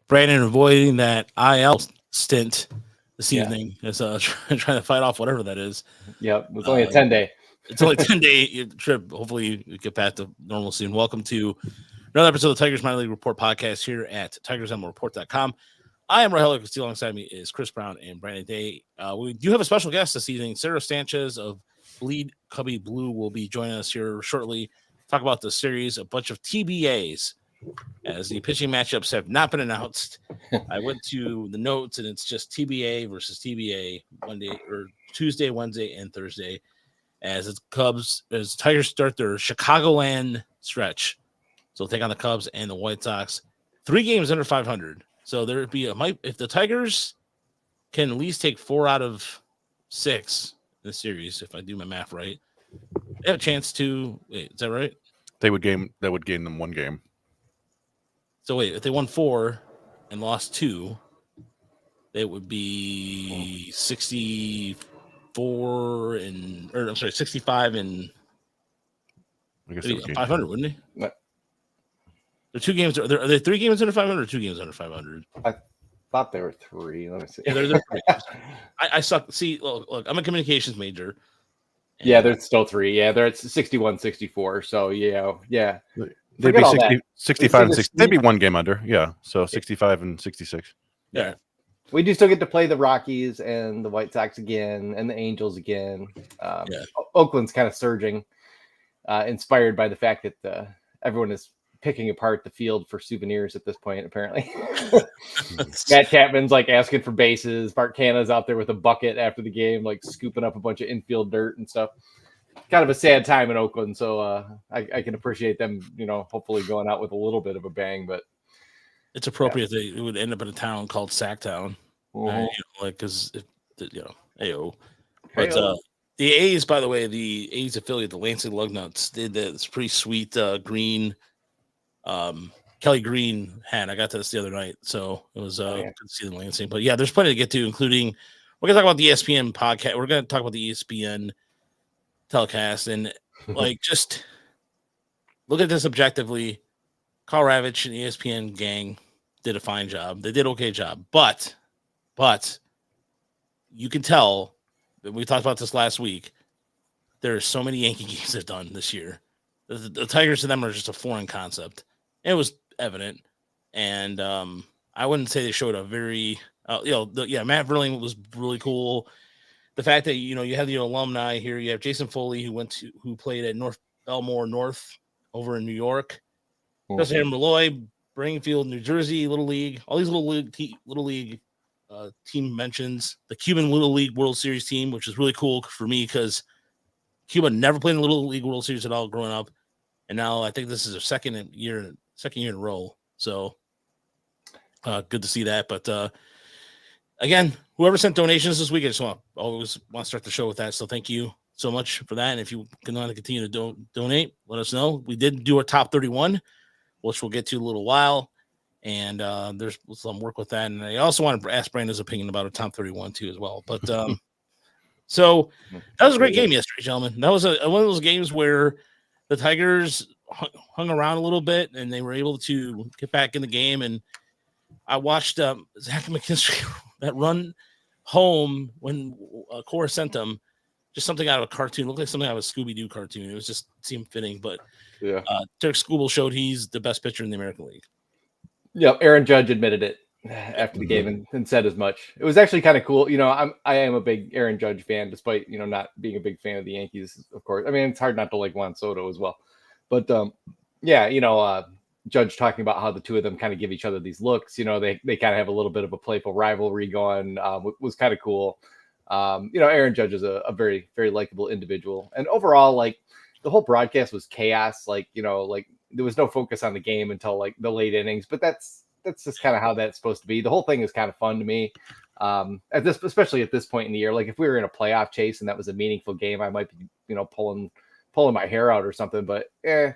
Brandon avoiding that IL stint this evening is trying to fight off whatever that is. Yep, it's only a 10-day. It's only a 10-day trip. Hopefully, you get back to normalcy. And welcome to another episode of the Tigers Minor League Report podcast here at TigersMLReport.com. I am Rahel Castillo. Alongside me is Chris Brown and Brandon Day. We do have a special guest this evening. Sara Sanchez of Bleed Cubie Blue will be joining us here shortly. Talk about the series, a bunch of TBAs, as the pitching matchups have not been announced. I went to the notes, and it's just TBA versus TBA Tuesday, Wednesday, and Thursday. As the Tigers start their Chicagoland stretch. So they'll take on the Cubs and the White Sox. 3 games under 500. So there would be if the Tigers can at least take 4 out of 6 in the series, if I do my math right, they have a chance to. Wait, is that right? That would gain them 1 game. So wait, if they won 4 and lost 2, they would be 65 and I guess 500, wouldn't they? What? They're 2 games. Are they 3 games under 500 or 2 games under 500? I thought there were 3. Let me see. Yeah, they're 3. I suck. See, look, I'm a communications major. Yeah, there's still 3. Yeah, they're at 61, 64. So yeah. They'd be 65 and 60. They'd be 1 game under. Yeah, so 65 and 66. Yeah. We do still get to play the Rockies and the White Sox again and the Angels again. Oakland's kind of surging, inspired by the fact that everyone is picking apart the field for souvenirs at this point, apparently. Matt Chapman's like asking for bases. Bart Canna's out there with a bucket after the game, like scooping up a bunch of infield dirt and stuff. Kind of a sad time in Oakland, so I can appreciate them, hopefully going out with a little bit of a bang, but it's appropriate that it would end up in a town called Sacktown, because AO. But the A's, by the way, the A's affiliate, the Lansing Lugnuts, did this pretty sweet green, Kelly Green hat. I got to this the other night, so it was good to see the Lansing. But yeah, there's plenty to get to, including we're gonna talk about the ESPN podcast. We're gonna talk about the ESPN telecast and just look at this objectively. Carl Ravitch and the ESPN gang did a fine job. They did an okay job, but you can tell that we talked about this last week. There are so many Yankee games they've done this year. The Tigers to them are just a foreign concept. It was evident, and I wouldn't say they showed a very Matt Verling was really cool. The fact that you have the alumni here, you have Jason Foley who played at North Belmore North over in New York. Justin Malloy, Brainfield, New Jersey, Little League, all these Little League team mentions. The Cuban Little League World Series team, which is really cool for me because Cuba never played in the Little League World Series at all growing up, and now I think this is their second year in a row. So good to see that. But again, whoever sent donations this week, I just always want to start the show with that. So thank you so much for that. And if you can want to continue to donate, let us know. We did do our top 31, which we'll get to in a little while. And there's some work with that. And I also want to ask Brandon's opinion about a top 31 too as well. But so that was a great game yesterday, gentlemen. That was one of those games where the Tigers hung around a little bit and they were able to get back in the game. And I watched Zach McKinstry that run home when Cora sent them. Just something out of a cartoon. It looked like something out of a Scooby-Doo cartoon. It was just seemed fitting. But Derek Skubal showed he's the best pitcher in the American League. Yeah, Aaron Judge admitted it after the game and said as much. It was actually kind of cool. I am a big Aaron Judge fan, despite not being a big fan of the Yankees, of course. I mean, it's hard not to like Juan Soto as well. But Judge talking about how the two of them kind of give each other these looks. They kind of have a little bit of a playful rivalry going. Was kind of cool. Aaron Judge is a very, very likable individual. And overall, the whole broadcast was chaos. There was no focus on the game until the late innings, but that's just kind of how that's supposed to be. The whole thing is kind of fun to me. Especially at this point in the year, if we were in a playoff chase and that was a meaningful game, I might be, pulling my hair out or something, but it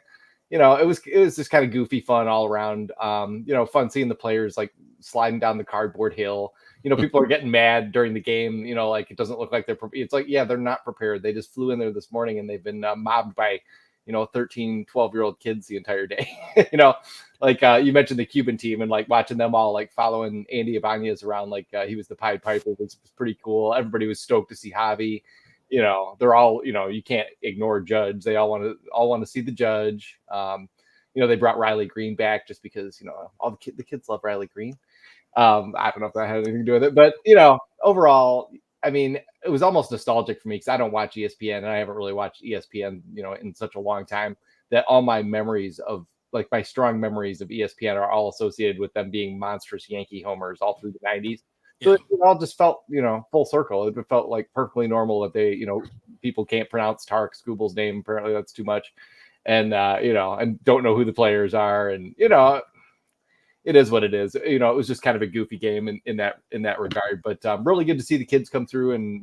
was just kind of goofy fun all around. Fun seeing the players sliding down the cardboard hill. People are getting mad during the game. It doesn't look like they're. It's they're not prepared. They just flew in there this morning and they've been mobbed by, 13, 12-year-old kids the entire day. Like you mentioned the Cuban team, and like watching them all like following Andy Ibanez around like he was the Pied Piper was pretty cool. Everybody was stoked to see Javi. They're all, you can't ignore Judge. They all want to see the Judge. They brought Riley Green back just because, all the kids love Riley Green. I don't know if that had anything to do with it, but overall, I mean, it was almost nostalgic for me because I don't watch ESPN and I haven't really watched ESPN, in such a long time, that all my memories of like my strong memories of ESPN are all associated with them being monstrous Yankee homers all through the 90s. So it all just felt, full circle. It felt like perfectly normal that they, people can't pronounce Tarek Skubal's name. Apparently that's too much. And, and don't know who the players are. And, it is what it is. It was just kind of a goofy game in that regard, but really good to see the kids come through and,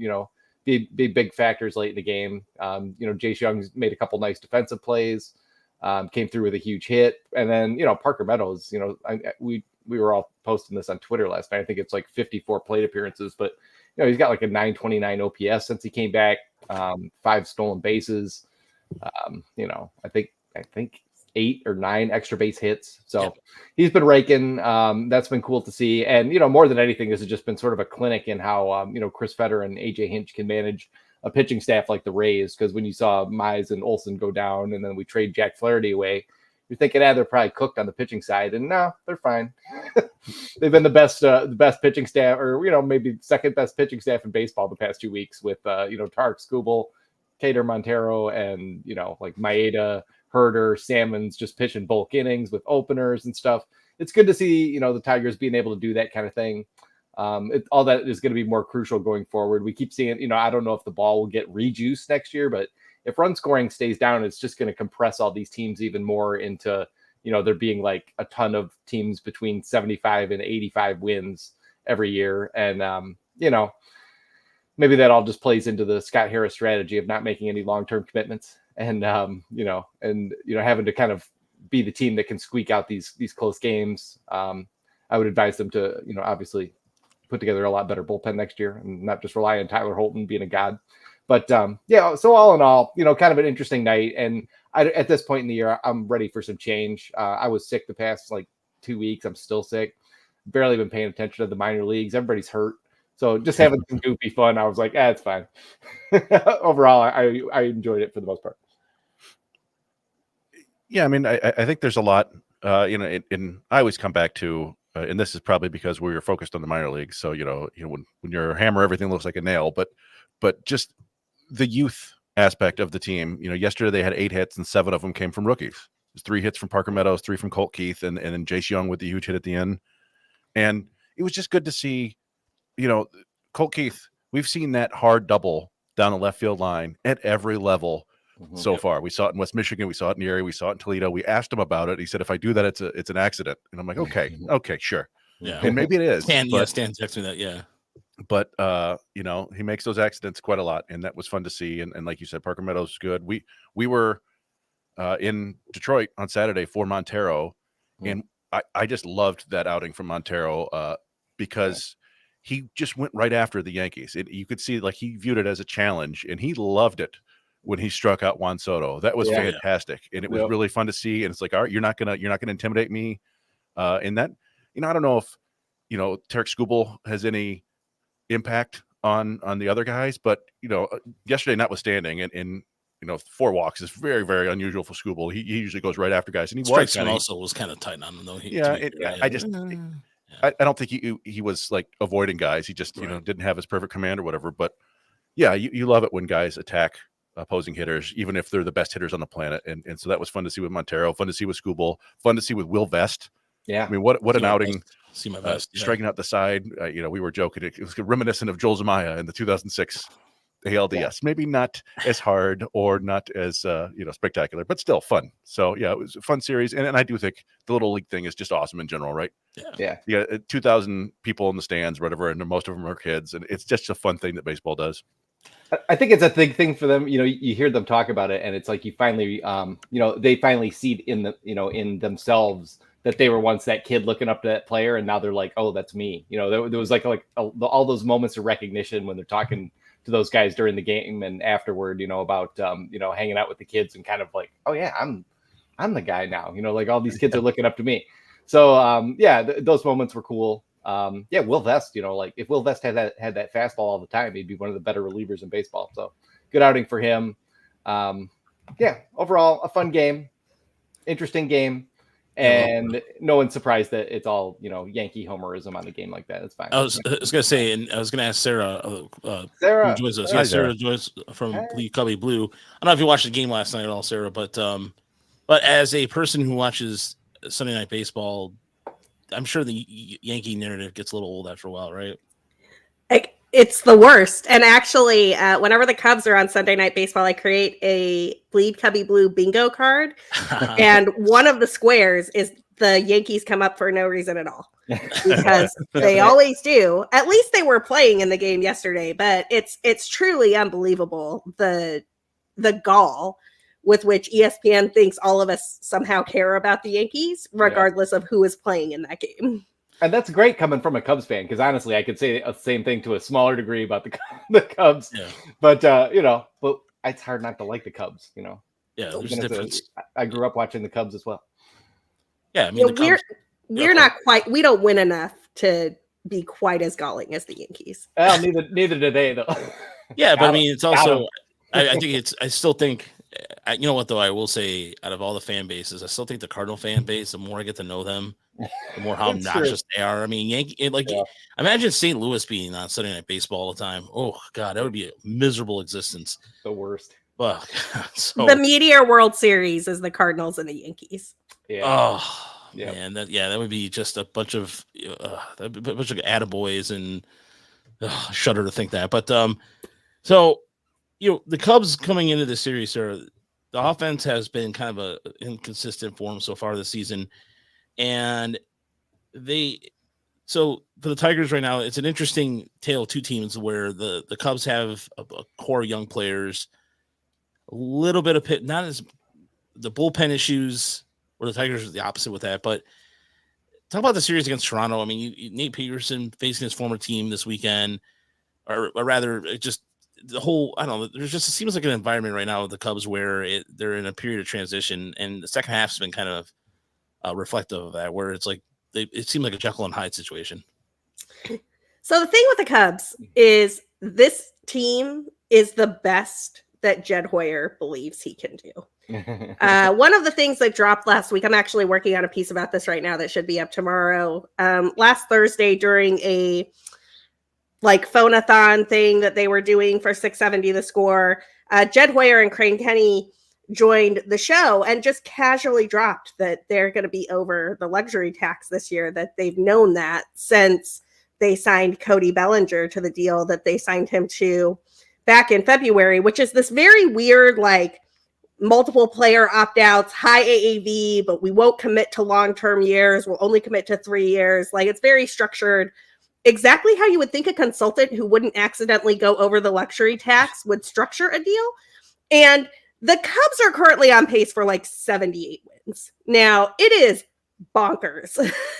be big factors late in the game. Jace Young's made a couple nice defensive plays, came through with a huge hit. And then, Parker Meadows, we were all posting this on Twitter last night. I think it's like 54 plate appearances, but he's got like a 929 OPS since he came back, 5 stolen bases. I think 8 or 9 extra base hits. So he's been raking. That's been cool to see. And, more than anything, this has just been sort of a clinic in how, Chris Fetter and AJ Hinch can manage a pitching staff like the Rays. Because when you saw Mize and Olsen go down and then we trade Jack Flaherty away, you're thinking, they're probably cooked on the pitching side. And no, they're fine. They've been the best pitching staff, or, maybe second best pitching staff in baseball the past 2 weeks with, Tarek Skubal, Kader Montero, and, like Maeda, Herder, Salmon's just pitching bulk innings with openers and stuff. It's good to see, the Tigers being able to do that kind of thing. All that is going to be more crucial going forward. We keep seeing, I don't know if the ball will get rejuiced next year, but if run scoring stays down, it's just going to compress all these teams even more into, there being like a ton of teams between 75 and 85 wins every year. And, maybe that all just plays into the Scott Harris strategy of not making any long-term commitments and, having to kind of be the team that can squeak out these close games. I would advise them to, obviously put together a lot better bullpen next year and not just rely on Tyler Holton being a god. But so all in all, kind of an interesting night. And at this point in the year, I'm ready for some change. I was sick the past 2 weeks. I'm still sick. Barely been paying attention to the minor leagues. Everybody's hurt. So just having some goofy fun. I was like, it's fine. Overall, I enjoyed it for the most part. Yeah, I mean, I think there's a lot, and I always come back to, and this is probably because we were focused on the minor leagues. So, when you're a hammer, everything looks like a nail, but just the youth aspect of the team. Yesterday they had 8 hits and 7 of them came from rookies. There's 3 hits from Parker Meadows, 3 from Colt Keith, and then Jace Young with the huge hit at the end. And it was just good to see, Colt Keith, we've seen that hard double down the left field line at every level so far. We saw it in West Michigan. We saw it in Erie. We saw it in Toledo. We asked him about it. He said, if I do that, it's an accident. And I'm like, okay, sure. Yeah. And maybe it is. Stan texted me that, yeah. But, he makes those accidents quite a lot. And that was fun to see. And like you said, Parker Meadows is good. We were in Detroit on Saturday for Montero. And I just loved that outing from Montero because he just went right after the Yankees. You could see he viewed it as a challenge, and he loved it when he struck out Juan Soto. That was fantastic, and it was really fun to see. And it's like, all right, you're not gonna intimidate me. And that, I don't know if Tarek Skubal has any impact on the other guys, but yesterday notwithstanding, and 4 walks is very, very unusual for Skubal. He usually goes right after guys, and he was kind of tight on him though. I don't think he was avoiding guys. He just didn't have his perfect command or whatever. But yeah, you love it when guys attack opposing hitters, even if they're the best hitters on the planet. And so that was fun to see with Montero, fun to see with Skubal, fun to see with Will Vest. Yeah, I mean, what an outing! See my best striking out the side. We were joking. It was reminiscent of Joel Zumaya in the 2006 ALDS. Yeah. Maybe not as hard or not as spectacular, but still fun. So yeah, it was a fun series, and I do think the little league thing is just awesome in general, right? Yeah. You got 2,000 people in the stands, whatever, and most of them are kids, and it's just a fun thing that baseball does. I think it's a big thing for them. You hear them talk about it, and it's like you finally, they finally see in themselves that they were once that kid looking up to that player, and now they're like, oh, that's me. There was like all those moments of recognition when they're talking those guys during the game and afterward, about hanging out with the kids and kind of like, oh yeah, I'm the guy now, like all these kids are looking up to me. So those moments were cool. Will Vest, like if Will Vest had that fastball all the time, he'd be one of the better relievers in baseball. So good outing for him. Overall a fun game, interesting game. And no one's surprised that it's all, Yankee homerism on the game like that. It's fine. I was going to say, and I was going to ask Sarah, Sarah who joins us. Hi, Sarah joins from Cubie Blue. I don't know if you watched the game last night at all, Sarah, but as a person who watches Sunday Night Baseball, I'm sure the Yankee narrative gets a little old after a while, right? It's the worst. And actually, whenever the Cubs are on Sunday Night Baseball, I create a Bleed Cubby Blue bingo card. And one of the squares is the Yankees come up for no reason at all. Because they always do. At least they were playing in the game yesterday. But it's truly unbelievable, the gall with which ESPN thinks all of us somehow care about the Yankees, regardless of who is playing in that game. And that's great coming from a Cubs fan, because honestly, I could say the same thing to a smaller degree about the Cubs. Yeah. But but it's hard not to like the Cubs. Yeah, there's a difference. I grew up watching the Cubs as well. Yeah, I mean, we're not quite. We don't win enough to be quite as galling as the Yankees. Well, neither do they, though. Yeah, but I mean, it's also. I think it's. I still think. You know what, though, I will say, out of all the fan bases, I still think the Cardinal fan base, the more I get to know them, the more how obnoxious they are. I mean, imagine St. Louis being on Sunday Night Baseball all the time. Oh, God, that would be a miserable existence. The worst. Well, the Meteor World Series is the Cardinals and the Yankees. Yeah. Oh, man, that would be just a bunch of attaboys, and shudder to think that. But so. The Cubs coming into the series, the offense has been kind of a inconsistent form so far this season. And so for the Tigers right now, it's an interesting tale of two teams where the Cubs have a core young players, a little bit of not as the bullpen issues, where the Tigers are the opposite with that. But talk about the series against Toronto. I mean, Nate Peterson facing his former team this weekend, or rather just, the whole, I don't know, there's just, it seems like an environment right now with the Cubs where they're in a period of transition, and the second half's been kind of reflective of that, where it's like it seemed like a Jekyll and Hyde situation. So the thing with the Cubs is this team is the best that Jed Hoyer believes he can do. One of the things that dropped last week, I'm actually working on a piece about this right now that should be up tomorrow. Last Thursday during a phone-a-thon thing that they were doing for 670 The Score, Jed Hoyer and Crane Kenny joined the show and just casually dropped that they're going to be over the luxury tax this year, that they've known that since they signed Cody Bellinger to the deal that they signed him to back in February, which is this very weird, multiple player opt-outs, high AAV, but we won't commit to long-term years. We'll only commit to 3 years. It's very structured. Exactly how you would think a consultant who wouldn't accidentally go over the luxury tax would structure a deal. And the Cubs are currently on pace for 78 wins. Now, it is bonkers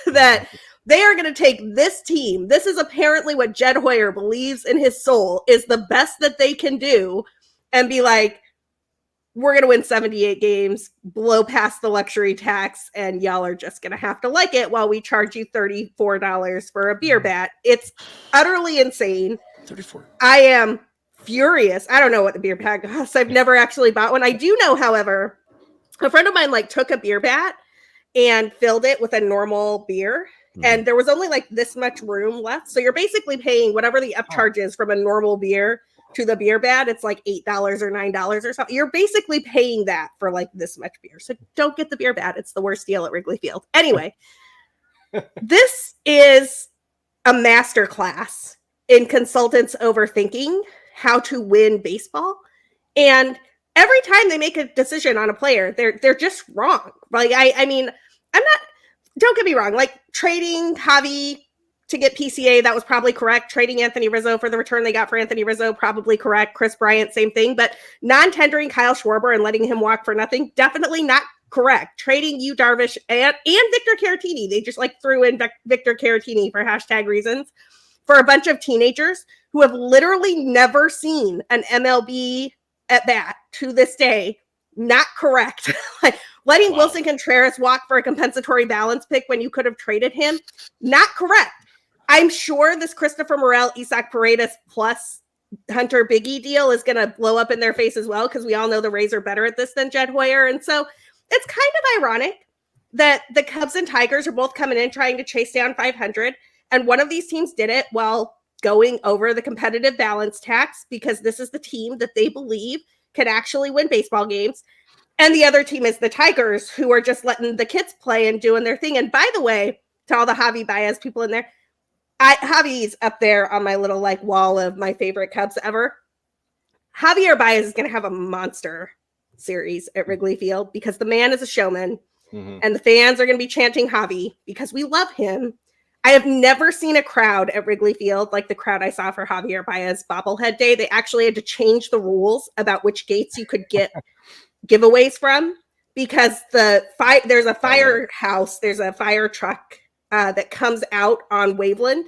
that they are going to take this team. This is apparently what Jed Hoyer believes in his soul is the best that they can do, and be like, we're going to win 78 games, blow past the luxury tax, and y'all are just going to have to like it while we charge you $34 for a beer bat. It's utterly insane. 34. I am furious. I don't know what the beer bat costs. I've never actually bought one. I do know, however, a friend of mine took a beer bat and filled it with a normal beer. And there was only this much room left. So you're basically paying whatever the upcharge is from a normal beer to the beer bat. It's $8 or $9 or something. You're basically paying that for this much beer. So don't get the beer bat. It's the worst deal at Wrigley Field. Anyway, this is a masterclass in consultants overthinking how to win baseball. And every time they make a decision on a player, they're just wrong. I mean, I'm not, don't get me wrong, trading Javi to get PCA, that was probably correct. Trading Anthony Rizzo for the return they got for Anthony Rizzo, probably correct. Chris Bryant, same thing. But non-tendering Kyle Schwarber and letting him walk for nothing, definitely not correct. Trading Yu Darvish and Victor Caratini, they just threw in Victor Caratini for hashtag reasons. for a bunch of teenagers who have literally never seen an MLB at bat to this day. Not correct. Like letting Wilson Contreras walk for a compensatory balance pick when you could have traded him. Not correct. I'm sure this Christopher Morel, Isaac Paredes plus Hunter Biggie deal is going to blow up in their face as well, because we all know the Rays are better at this than Jed Hoyer. And so it's kind of ironic that the Cubs and Tigers are both coming in trying to chase down 500. And one of these teams did it while going over the competitive balance tax, because this is the team that they believe can actually win baseball games. And the other team is the Tigers, who are just letting the kids play and doing their thing. And by the way, to all the Javi Baez people in there, Javi's up there on my little like wall of my favorite Cubs ever. Javier Baez is going to have a monster series at Wrigley Field because the man is a showman, and the fans are going to be chanting Javi because we love him. I have never seen a crowd at Wrigley Field like the crowd I saw for Javier Baez bobblehead day. They actually had to change the rules about which gates you could get giveaways from, because there's a firehouse, there's a fire truck that comes out on Waveland,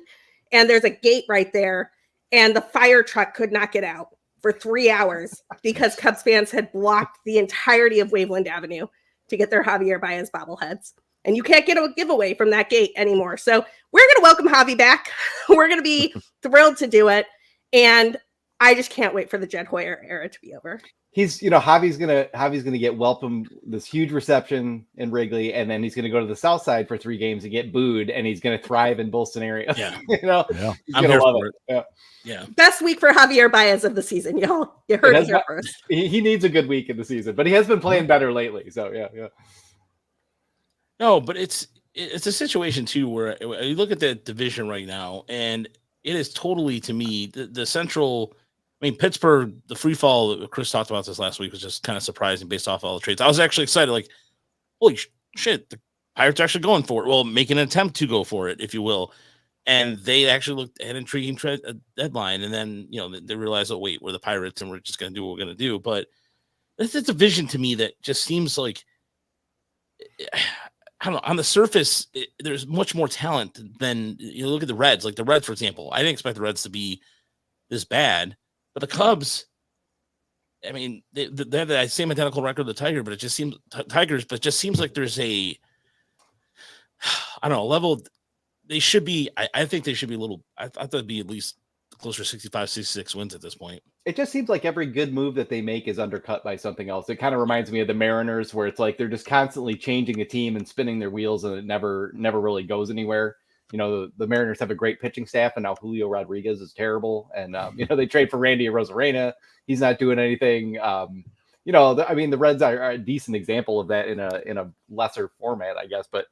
and there's a gate right there, and the fire truck could not get out for 3 hours because Cubs fans had blocked the entirety of Waveland Avenue to get their Javier Baez bobbleheads. And you can't get a giveaway from that gate anymore. So we're going to welcome Javi back. We're going to be thrilled to do it. And I just can't wait for the Jed Hoyer era to be over. He's, Javi's gonna get welcomed this huge reception in Wrigley, and then he's gonna go to the South Side for 3 games and get booed, and he's gonna thrive in both scenarios. Yeah, he's I'm gonna here love for it. Yeah. Best week for Javier Baez of the season, y'all. You heard it here first. He needs a good week in the season, but he has been playing better lately. So yeah. No, but it's a situation too where you look at the division right now, and it is totally, to me, the Central. I mean, Pittsburgh, the free fall that Chris talked about this last week was just kind of surprising based off all the trades. I was actually excited, like, holy shit, the Pirates are actually going for it. Well, making an attempt to go for it, if you will. And they actually looked at an intriguing deadline. And then, they realized, oh, wait, we're the Pirates and we're just going to do what we're going to do. But it's a division to me that just seems like, I don't know, on the surface, there's much more talent than, look at the Reds. Like the Reds, for example. I didn't expect the Reds to be this bad. But the Cubs, I mean, they have the same identical record of the Tigers, but it just seems like there's a level. They should be. I think they should be a little. I thought they'd be at least closer to 65, 66 wins at this point. It just seems like every good move that they make is undercut by something else. It kind of reminds me of the Mariners, where it's like they're just constantly changing a team and spinning their wheels, and it never really goes anywhere. The Mariners have a great pitching staff, and now Julio Rodriguez is terrible. And, they trade for Randy Arozarena. He's not doing anything. The Reds are a decent example of that in a lesser format, I guess. But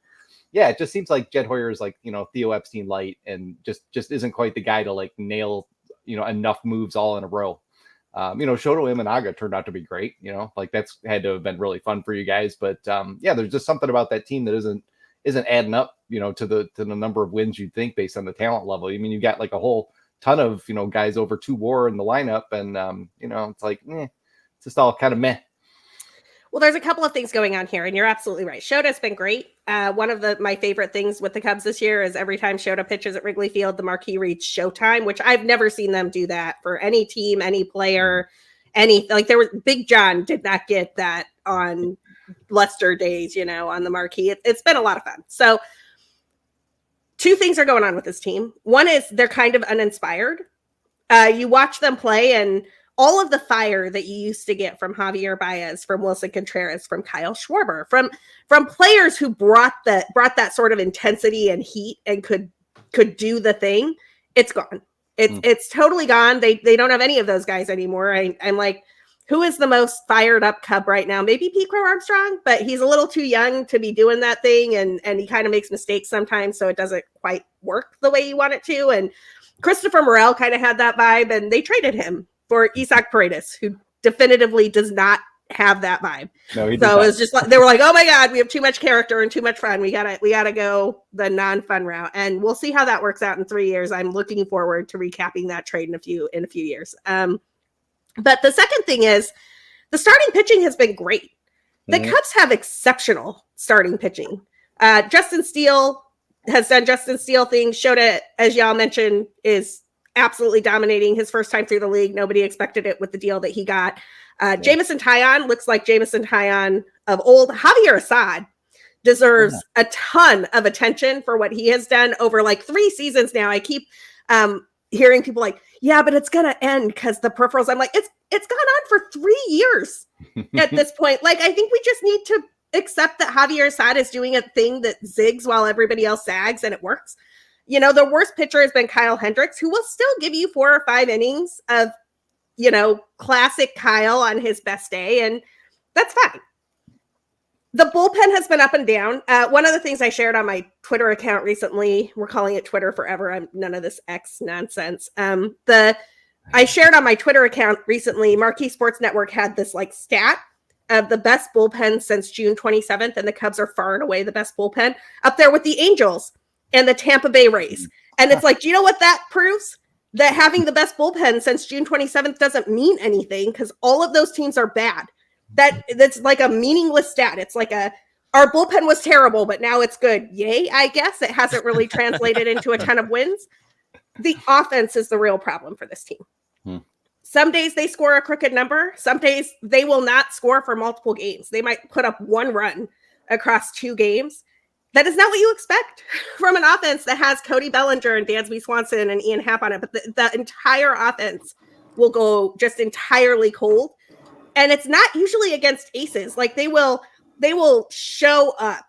yeah, it just seems like Jed Hoyer is like, Theo Epstein light, and just isn't quite the guy to like nail, enough moves all in a row. Shoto Imanaga turned out to be great, like that's had to have been really fun for you guys. But there's just something about that team that isn't adding up, to the number of wins you'd think based on the talent level. I mean, you got like a whole ton of, guys over 2 WAR in the lineup, and it's like, it's just all kind of meh. Well, there's a couple of things going on here, and you're absolutely right. Shota's been great. One of my favorite things with the Cubs this year is every time Shota pitches at Wrigley Field, the marquee reads Showtime, which I've never seen them do that for any team, any player, there was Big John did not get that on Lester days, on the marquee. It's been a lot of fun. So 2 things are going on with this team. One is they're kind of uninspired. You watch them play, and all of the fire that you used to get from Javier Baez, from Wilson Contreras, from Kyle Schwarber, from players who brought that sort of intensity and heat and could do the thing, it's gone. It's totally gone. They don't have any of those guys anymore. I'm like, who is the most fired up Cub right now? Maybe Pete Crow Armstrong, but he's a little too young to be doing that thing, and he kind of makes mistakes sometimes, so it doesn't quite work the way you want it to. And Christopher Morel kind of had that vibe, and they traded him for Isaac Paredes, who definitively does not have that vibe. No, so it's just like they were like, "Oh my God, we have too much character and too much fun. We gotta go the non-fun route." And we'll see how that works out in 3 years. I'm looking forward to recapping that trade in a few years. But the second thing is the starting pitching has been great. The Cubs have exceptional starting pitching. Justin Steele has done Justin Steele things. Shota, as y'all mentioned, is absolutely dominating his first time through the league. Nobody expected it with the deal that he got. Jamison Taillon looks like Jamison Taillon of old. Javier Assad deserves a ton of attention for what he has done over like 3 seasons now. I keep hearing people like, yeah, but it's gonna end because the peripherals. I'm like, it's gone on for 3 years at this point. Like, I think we just need to accept that Javier Assad is doing a thing that zigs while everybody else sags, and it works. You know, the worst pitcher has been Kyle Hendricks, who will still give you 4 or 5 innings of, you know, classic Kyle on his best day, and that's fine. The bullpen has been up and down. One of the things I shared on my Twitter account recently, we're calling it Twitter forever. I'm none of this X nonsense. I shared on my Twitter account recently, Marquee Sports Network had this like stat of the best bullpen since June 27th, and the Cubs are far and away the best bullpen, up there with the Angels and the Tampa Bay Rays. And it's like, do you know what that proves? That having the best bullpen since June 27th doesn't mean anything, because all of those teams are bad. That's like a meaningless stat. It's like our bullpen was terrible, but now it's good. Yay, I guess. It hasn't really translated into a ton of wins. The offense is the real problem for this team. Some days they score a crooked number. Some days they will not score for multiple games. They might put up 1 run across 2 games. That is not what you expect from an offense that has Cody Bellinger and Dansby Swanson and Ian Happ on it. But the entire offense will go just entirely cold. And it's not usually against aces. Like they will show up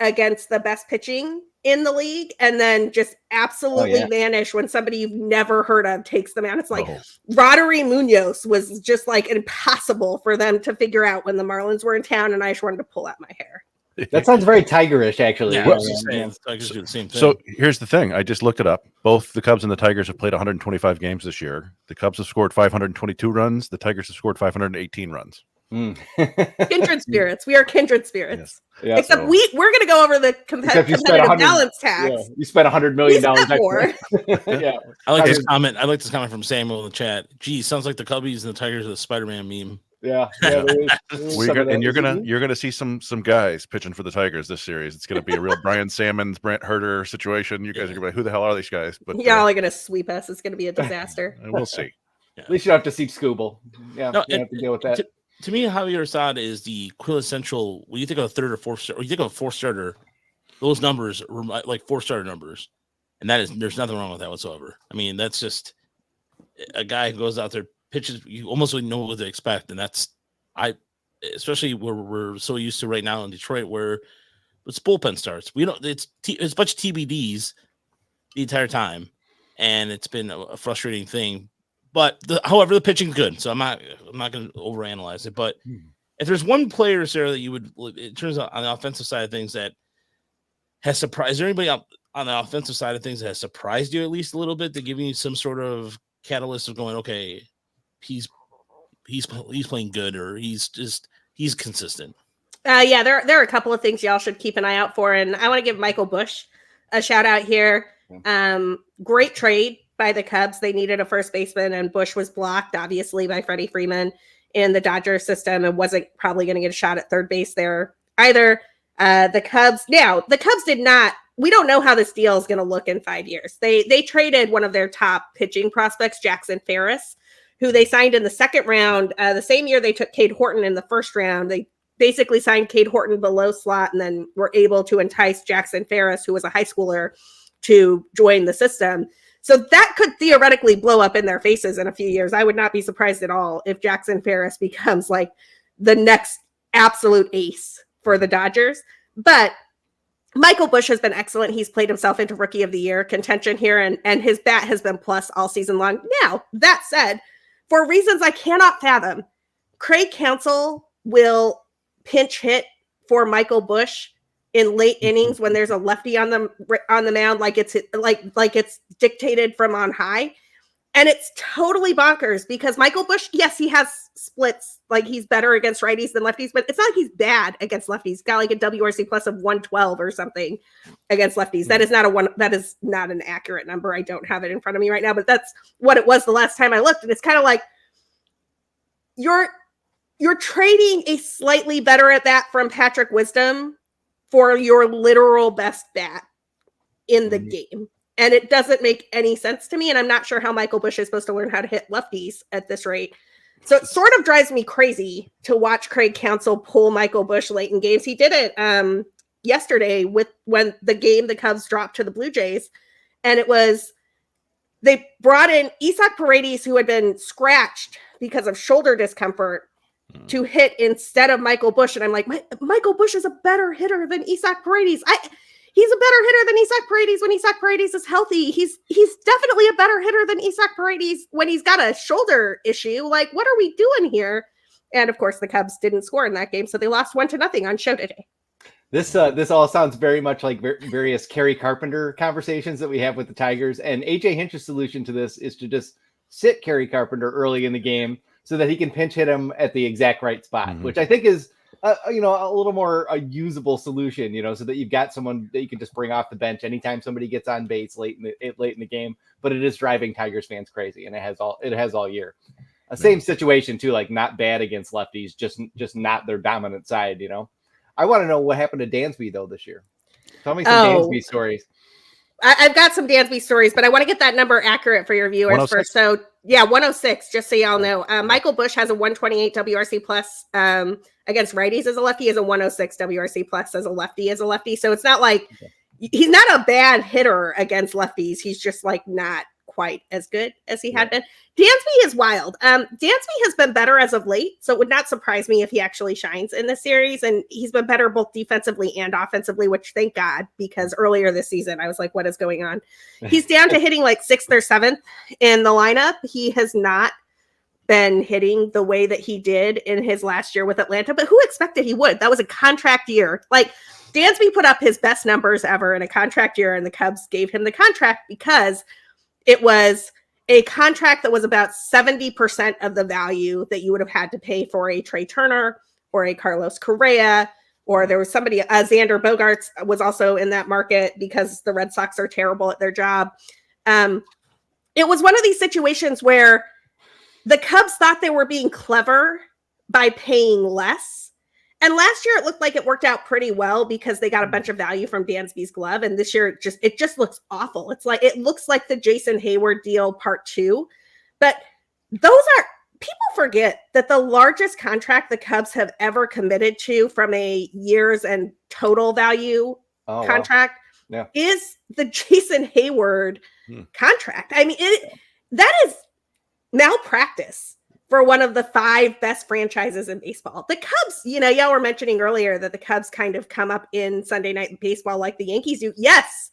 against the best pitching in the league and then just absolutely vanish when somebody you've never heard of takes them out. It's like Roddery Munoz was just like impossible for them to figure out when the Marlins were in town, and I just wanted to pull out my hair. That sounds very Tigerish, actually. Yeah, I was just saying, Tigers do the same thing. So here's the thing. I just looked it up. Both the Cubs and the Tigers have played 125 games this year. The Cubs have scored 522 runs. The Tigers have scored 518 runs. Kindred spirits. We are kindred spirits. Yes. Yeah, Except we're going to go over the competitive balance tax. Yeah, you spent $100 million more. Yeah. I like this comment. I like this comment from Samuel in the chat. Gee, sounds like the Cubbies and the Tigers are the Spider-Man meme. Yeah. You're gonna see some guys pitching for the Tigers this series. It's gonna be a real Brian Sammons, Brent Herter situation. You guys are gonna be like, who the hell are these guys? But y'all are gonna sweep us. It's gonna be a disaster. We'll see. At least you don't have to see Scooble. Yeah, no, you have to deal with that. To me, Javier Assad is the quintessential. When you think of a third or fourth, or you think of a 4th starter, those numbers are like 4 starter numbers, and there's nothing wrong with that whatsoever. I mean, that's just a guy who goes out there, pitches, you almost know what to expect, and especially where we're so used to right now in Detroit, where it's bullpen starts. We don't. It's a bunch of TBDs the entire time, and it's been a frustrating thing. But however, the pitching's good, so I'm not going to overanalyze it. But if there's one player, Sarah, that you would, it turns out on the offensive side of things that has surprised. Is there anybody on the offensive side of things that has surprised you at least a little bit, to give you some sort of catalyst of going, okay, he's playing good, or he's consistent? Yeah, there are a couple of things y'all should keep an eye out for, and I want to give Michael Busch a shout out here. Great trade by the Cubs. They needed a first baseman, and Busch was blocked, obviously, by Freddie Freeman in the Dodgers system, and wasn't probably going to get a shot at third base there either. The Cubs did not. We don't know how this deal is going to look in 5 years. They traded one of their top pitching prospects, Jackson Ferris, who they signed in the 2nd round. The same year they took Cade Horton in the 1st round. They basically signed Cade Horton below slot, and then were able to entice Jackson Ferris, who was a high schooler, to join the system. So that could theoretically blow up in their faces in a few years. I would not be surprised at all if Jackson Ferris becomes like the next absolute ace for the Dodgers. But Michael Busch has been excellent. He's played himself into Rookie of the Year contention here, and his bat has been plus all season long. Now, that said, for reasons I cannot fathom, Craig Counsell will pinch hit for Michael Busch in late innings when there's a lefty on the mound, like it's dictated from on high. And it's totally bonkers because Michael Busch, yes, he has splits, like he's better against righties than lefties, but it's not like he's bad against lefties. He's got like a WRC plus of 112 or something against lefties. That is not an accurate number. I don't have it in front of me right now, but that's what it was the last time I looked. And it's kind of like you're trading a slightly better at bat from Patrick Wisdom for your literal best bat in the game. And it doesn't make any sense to me. And I'm not sure how Michael Busch is supposed to learn how to hit lefties at this rate. So it sort of drives me crazy to watch Craig Counsell pull Michael Busch late in games. He did it yesterday when the Cubs dropped to the Blue Jays. And they brought in Isaac Paredes, who had been scratched because of shoulder discomfort, to hit instead of Michael Busch. And I'm like, Michael Busch is a better hitter than Isaac Paredes. He's a better hitter than Isaac Paredes when Isaac Paredes is healthy. He's definitely a better hitter than Isaac Paredes when he's got a shoulder issue. Like, what are we doing here? And of course, the Cubs didn't score in that game, so they lost 1-0 on show today. This all sounds very much like various Kerry Carpenter conversations that we have with the Tigers. And AJ Hinch's solution to this is to just sit Kerry Carpenter early in the game so that he can pinch hit him at the exact right spot, which I think is a little more a usable solution, so that you've got someone that you can just bring off the bench anytime somebody gets on base late in the game. But it is driving Tigers fans crazy, and it has all year. Same situation too, like not bad against lefties, just not their dominant side. I want to know what happened to Dansby though this year. Tell me some Dansby stories. I've got some Dansby stories, but I want to get that number accurate for your viewers first. So yeah, 106, just so y'all know. Michael Busch has a 128 WRC plus against righties as a lefty, is a 106 WRC plus as a lefty. So it's not like he's not a bad hitter against lefties. He's just like not quite as good as he had been. Dansby is wild. Dansby has been better as of late, so it would not surprise me if he actually shines in this series. And he's been better both defensively and offensively, which thank God, because earlier this season I was like, what is going on? He's down to hitting like 6th or 7th in the lineup. He has not been hitting the way that he did in his last year with Atlanta, but who expected he would? That was a contract year. Like, Dansby put up his best numbers ever in a contract year, and the Cubs gave him the contract because it was a contract that was about 70% of the value that you would have had to pay for a Trey Turner or a Carlos Correa, or there was somebody, Xander Bogaerts was also in that market because the Red Sox are terrible at their job. It was one of these situations where the Cubs thought they were being clever by paying less. And last year it looked like it worked out pretty well because they got a bunch of value from Dansby's glove. And this year it just looks awful. It looks like the Jason Hayward deal part 2. But people forget that the largest contract the Cubs have ever committed to from a years and total value contract is the Jason Hayward contract. I mean, that is malpractice for one of the 5 best franchises in baseball. The Cubs, y'all were mentioning earlier that the Cubs kind of come up in Sunday Night Baseball like the Yankees do. Yes,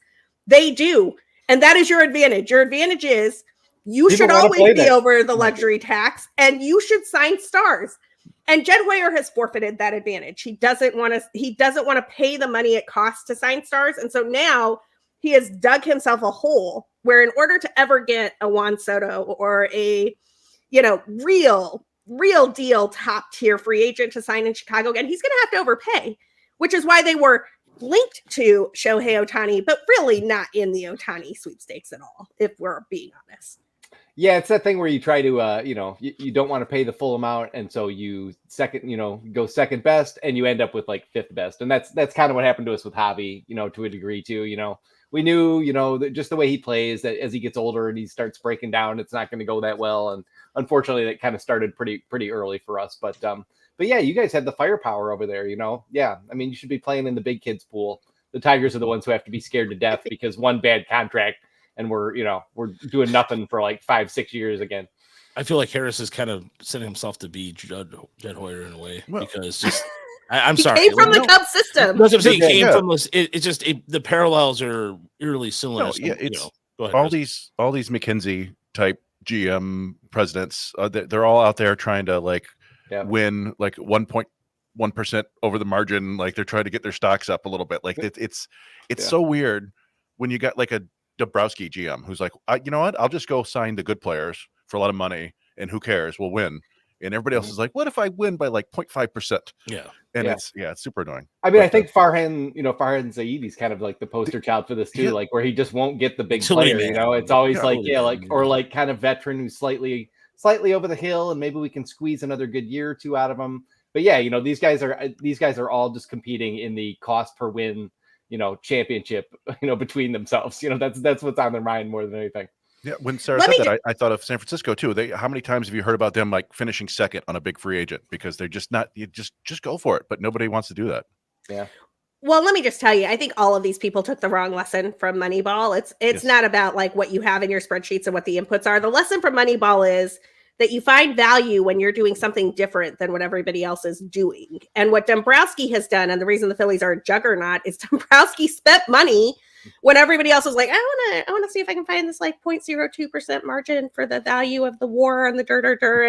they do. And that is your advantage. Your advantage is you should always be over the luxury tax, and you should sign stars. And Jed Hoyer has forfeited that advantage. He doesn't want to pay the money it costs to sign stars. And so now he has dug himself a hole where in order to ever get a Juan Soto or a real deal top tier free agent to sign in Chicago again, he's going to have to overpay, which is why they were linked to Shohei Ohtani, but really not in the Ohtani sweepstakes at all, if we're being honest. Yeah, it's that thing where you try to, you don't want to pay the full amount. And so you go second best and you end up with like 5th best. And that's kind of what happened to us with Javi, to a degree too. We knew, that just the way he plays, that as he gets older and he starts breaking down, it's not going to go that well. And unfortunately, that kind of started pretty early for us. But yeah, you guys had the firepower over there, Yeah, I mean, you should be playing in the big kids pool. The Tigers are the ones who have to be scared to death because one bad contract and we're doing nothing for like 5-6 years again. I feel like Harris is kind of setting himself to be Jed Hoyer in a way because just I'm sorry. He came from the Cubs system. That's what I'm saying. He came from this. It's just the parallels are eerily similar. No, yeah, go ahead, all these McKinsey type GM presidents, they're all out there trying to win like 1.1% over the margin. Like they're trying to get their stocks up a little bit. Like it's so weird when you got like a Dabrowski GM who's like, you know what? I'll just go sign the good players for a lot of money, and who cares? We'll win. And everybody else is like, what if I win by like 0.5%? Yeah. And it's super annoying. I mean, I think Farhan Zaidi is kind of like the poster child for this too, like where he just won't get the big player, it's always or kind of veteran who's slightly over the hill and maybe we can squeeze another good year or 2 out of him. But yeah, these guys are all just competing in the cost per win championship, between themselves. That's what's on their mind more than anything. Yeah, when Sara said that, I thought of San Francisco too. How many times have you heard about them like finishing second on a big free agent because they're just not, you just go for it, but nobody wants to do that. Yeah. Well, let me just tell you, I think all of these people took the wrong lesson from Moneyball. It's Yes. not about like what you have in your spreadsheets and what the inputs are. The lesson from Moneyball is that you find value when you're doing something different than what everybody else is doing. And what Dombrowski has done, and the reason the Phillies are a juggernaut, is Dombrowski spent money when everybody else was like, I want to see if I can find this like 0.02% margin for the value of the war and the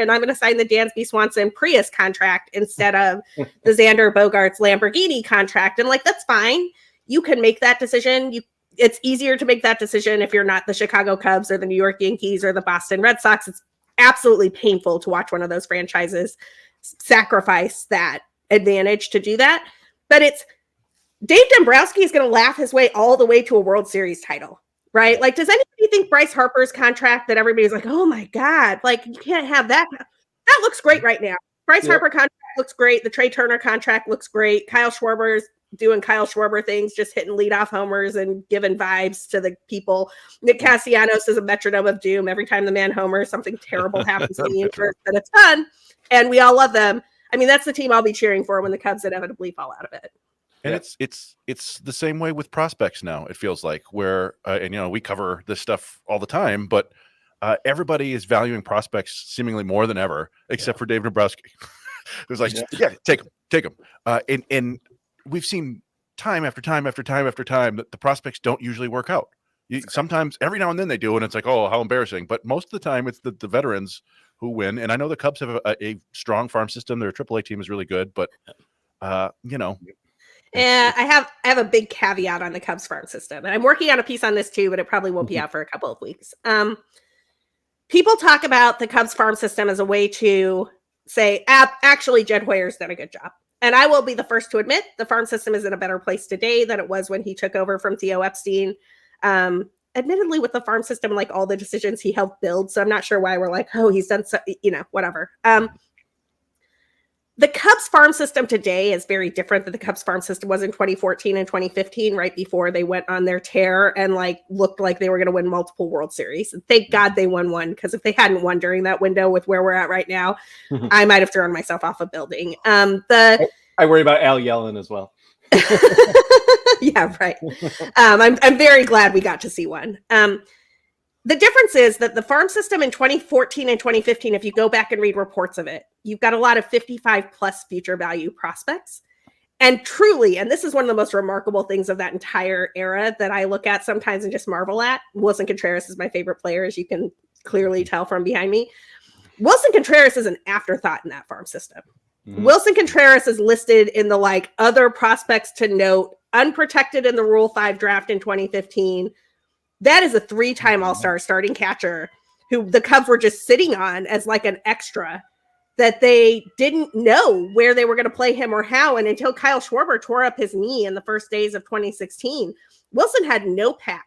and I'm going to sign the Dansby Swanson Prius contract instead of the Xander Bogaerts Lamborghini contract. And like, that's fine. You can make that decision. It's easier to make that decision if you're not the Chicago Cubs or the New York Yankees or the Boston Red Sox. It's absolutely painful to watch one of those franchises sacrifice that advantage to do that. But Dave Dombrowski is going to laugh his way all the way to a World Series title, right? Like, does anybody think Bryce Harper's contract that everybody's like, oh my God, like you can't have that. That looks great right now. Bryce Harper contract looks great. The Trey Turner contract looks great. Kyle Schwarber's doing Kyle Schwarber things, just hitting leadoff homers and giving vibes to the people. Nick Castellanos is a metronome of doom. Every time the man homers, something terrible happens in the universe, but it's fun. And we all love them. I mean, that's the team I'll be cheering for when the Cubs inevitably fall out of it. And it's the same way with prospects now. It feels like where and we cover this stuff all the time, but everybody is valuing prospects seemingly more than ever, except for Dave Dombrowski. It was like, take him. And we've seen time after time after time after time that the prospects don't usually work out. Sometimes, every now and then they do, and it's like, oh, how embarrassing. But most of the time, it's the veterans who win. And I know the Cubs have a strong farm system. Their AAA team is really good, but And I have a big caveat on the Cubs farm system. And I'm working on a piece on this too, but it probably won't be out for a couple of weeks. People talk about the Cubs farm system as a way to say, actually, Jed Hoyer's done a good job. And I will be the first to admit the farm system is in a better place today than it was when he took over from Theo Epstein. Admittedly, with the farm system, like all the decisions he helped build. So I'm not sure why we're like, oh, he's done so, whatever. The Cubs farm system today is very different than the Cubs farm system was in 2014 and 2015, right before they went on their tear and like looked like they were going to win multiple World Series. And thank God they won one, because if they hadn't won during that window with where we're at right now, I might have thrown myself off a building. I worry about Al Yellen as well. Yeah, right. I'm very glad we got to see one. The difference is that the farm system in 2014 and 2015, if you go back and read reports of it, you've got a lot of 55 plus future value prospects. And truly, and this is one of the most remarkable things of that entire era that I look at sometimes and just marvel at. Wilson Contreras is my favorite player, as you can clearly tell from behind me. Wilson Contreras is an afterthought in that farm system. Mm-hmm. Wilson Contreras is listed in the like other prospects to note, unprotected in the Rule 5 draft in 2015. That is a 3-time All-Star starting catcher who the Cubs were just sitting on as like an extra, that they didn't know where they were going to play him or how. And until Kyle Schwarber tore up his knee in the first days of 2016, Wilson had no path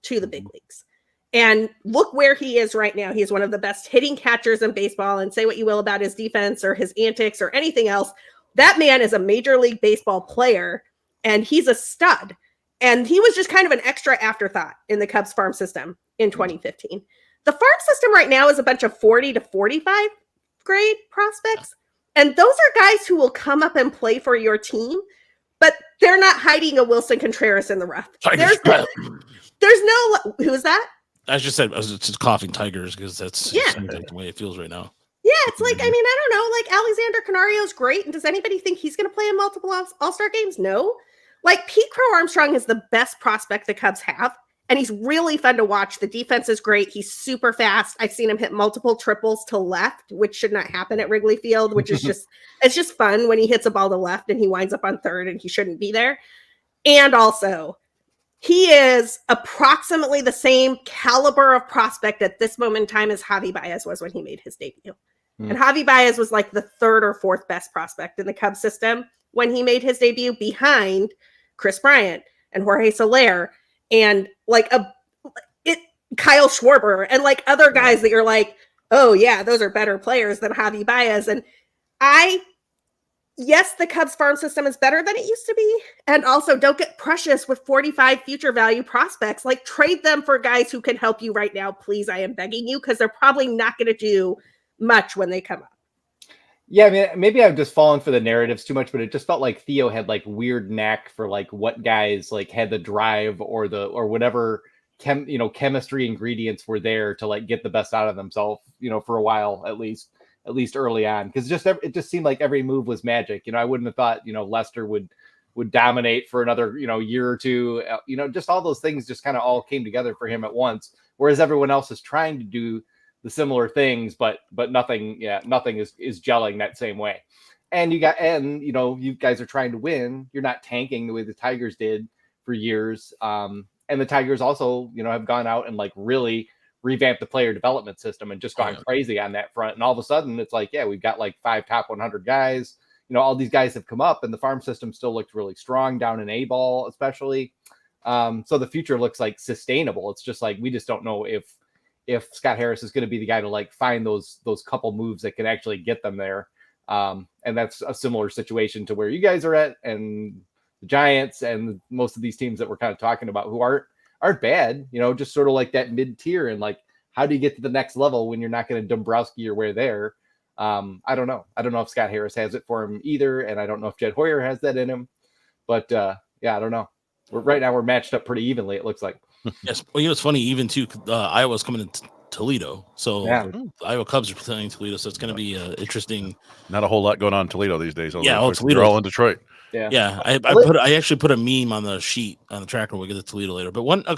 to the big leagues. And look where he is right now. He's one of the best hitting catchers in baseball, and say what you will about his defense or his antics or anything else. That man is a Major League Baseball player, and he's a stud. And he was just kind of an extra afterthought in the Cubs farm system in 2015. The farm system right now is a bunch of 40 to 45 grade prospects. And those are guys who will come up and play for your team, but they're not hiding a Wilson Contreras in the rough. There's no, who is that? I just said I was just coughing Tigers because that's the way it feels right now. Yeah, it's like, I mean, I don't know, like Alexander Canario is great. And does anybody think he's going to play in multiple All-Star games? No. Like Pete Crow Armstrong is the best prospect the Cubs have, and he's really fun to watch. The defense is great. He's super fast. I've seen him hit multiple triples to left, which should not happen at Wrigley Field, which is just, it's just fun when he hits a ball to left and he winds up on third and he shouldn't be there. And also, he is approximately the same caliber of prospect at this moment in time as Javi Baez was when he made his debut. And Javi Baez was like the third or fourth best prospect in the Cubs system when he made his debut, behind Chris Bryant and Jorge Soler and like Kyle Schwarber and like other guys that you're like, oh yeah, those are better players than Javi Baez. And I yes, the Cubs farm system is better than it used to be. And also don't get precious with 45 future value prospects. Like trade them for guys who can help you right now. Please, I am begging you, because they're probably not going to do much when they come up. Yeah, I mean, maybe I've just fallen for the narratives too much, but it just felt like Theo had like weird knack for like what guys like had the drive or whatever chemistry ingredients were there to like get the best out of themselves, for a while at least early on, because it just seemed like every move was magic. I wouldn't have thought Lester would dominate for another year or two. Just all those things just kind of all came together for him at once, whereas everyone else is trying to do the similar things, but nothing is gelling that same way. And you guys are trying to win. You're not tanking the way the Tigers did for years. And the Tigers also, have gone out and like really revamped the player development system and just gone crazy on that front. And all of a sudden it's like, yeah, we've got like 5 top 100 guys. All these guys have come up, and the farm system still looked really strong down in A-ball, especially. So the future looks like sustainable. It's just like, we just don't know if Scott Harris is going to be the guy to like find those couple moves that can actually get them there. And that's a similar situation to where you guys are at, and the Giants and most of these teams that we're kind of talking about who aren't bad, just sort of like that mid-tier. And like, how do you get to the next level when you're not going to Dombrowski your way there? I don't know. I don't know if Scott Harris has it for him either. And I don't know if Jed Hoyer has that in him, but yeah, I don't know. Right now we're matched up pretty evenly, it looks like. Yes. Well, it's funny, even too, Iowa's coming to Toledo. So the Iowa Cubs are playing Toledo. So it's going to be interesting. Not a whole lot going on in Toledo these days. Yeah. Toledo. They're all in Detroit. Yeah. I actually put a meme on the sheet on the tracker. We'll get to Toledo later. But a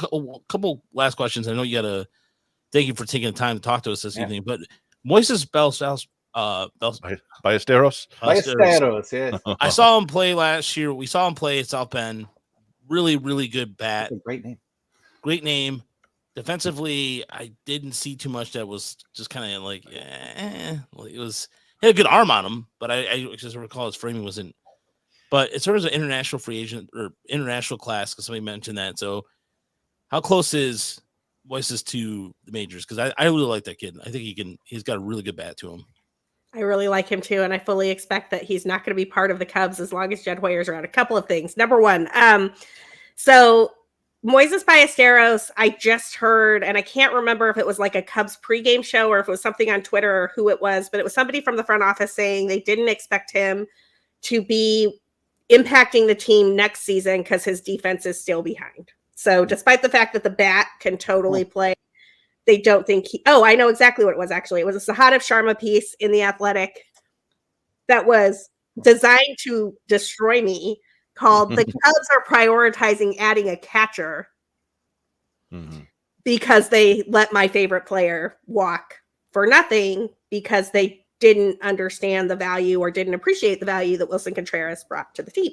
couple last questions. I know you got to thank you for taking the time to talk to us this evening. But Moises Ballesteros. Ballesteros, yes. I saw him play last year. We saw him play at South Bend. Really, really good bat. Great name. Defensively, I didn't see too much that was just kind of like, Well, he had a good arm on him, but I just recall his framing wasn't. But as far as an international free agent or international class, because somebody mentioned that. So, how close is Moises to the majors? Because I really like that kid. I think he's got a really good bat to him. I really like him too, and I fully expect that he's not going to be part of the Cubs as long as Jed Hoyer's around. A couple of things. Number one, so Moises Ballesteros, I just heard, and I can't remember if it was like a Cubs pregame show or if it was something on Twitter or who it was, but it was somebody from the front office saying they didn't expect him to be impacting the team next season because his defense is still behind. So despite the fact that the bat can totally play, they don't think I know exactly what it was actually. It was a Sahadev Sharma piece in The Athletic that was designed to destroy me, called "The Cubs are prioritizing adding a catcher because they let my favorite player walk for nothing because they didn't understand the value or didn't appreciate the value that Wilson Contreras brought to the team."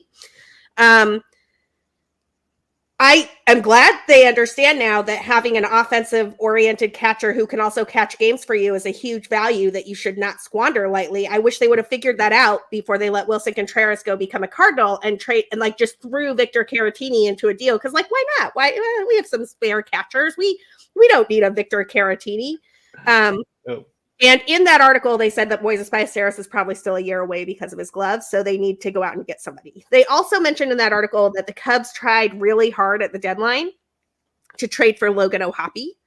I am glad they understand now that having an offensive-oriented catcher who can also catch games for you is a huge value that you should not squander lightly. I wish they would have figured that out before they let Wilson Contreras go become a Cardinal and trade and like just threw Victor Caratini into a deal. Because like, why not? Why we have some spare catchers. We don't need a Victor Caratini. And in that article, they said that Moises Ballesteros is probably still a year away because of his gloves, so they need to go out and get somebody. They also mentioned in that article that the Cubs tried really hard at the deadline to trade for Logan O'Hoppe,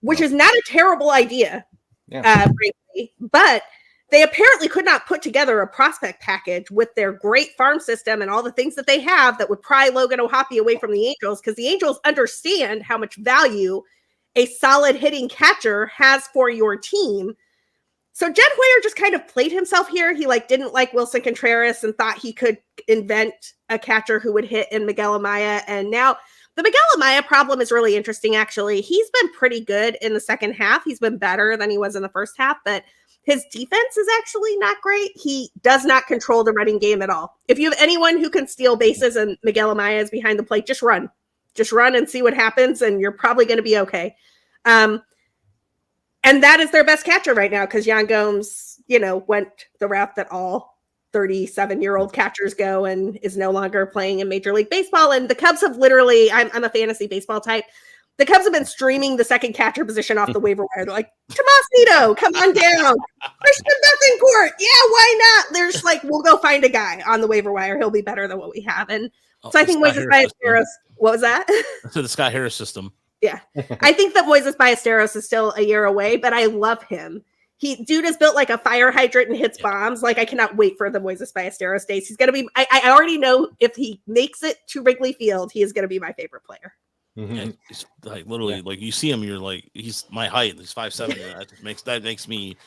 which is not a terrible idea, frankly, but they apparently could not put together a prospect package with their great farm system and all the things that they have that would pry Logan O'Hoppe away from the Angels, because the Angels understand how much value a solid hitting catcher has for your team. So Jed Hoyer just kind of played himself here. He didn't like Wilson Contreras and thought he could invent a catcher who would hit in Miguel Amaya. And now the Miguel Amaya problem is really interesting, actually. He's been pretty good in the second half. He's been better than he was in the first half, but his defense is actually not great. He does not control the running game at all. If you have anyone who can steal bases and Miguel Amaya is behind the plate, just run. Just run and see what happens, and you're probably going to be okay. And that is their best catcher right now because Yan Gomes, went the route that all 37-year-old catchers go and is no longer playing in Major League Baseball. And the Cubs have literally, I'm a fantasy baseball type. The Cubs have been streaming the second catcher position off the waiver wire. They're like, Tomasito, come on down. Christian Bethencourt. Yeah, why not? They're just like, we'll go find a guy on the waiver wire. He'll be better than what we have. And so I think Moises Ballesteros, what was that? So the Scott Harris system. Yeah. I think that Moises Ballesteros is still a year away, but I love him. Dude is built like a fire hydrant and hits bombs. Like, I cannot wait for the Moises Ballesteros days. He's going to be, I already know if he makes it to Wrigley Field, he is going to be my favorite player. And he's like literally like you see him, you're like, he's my height, he's 5'7". That makes me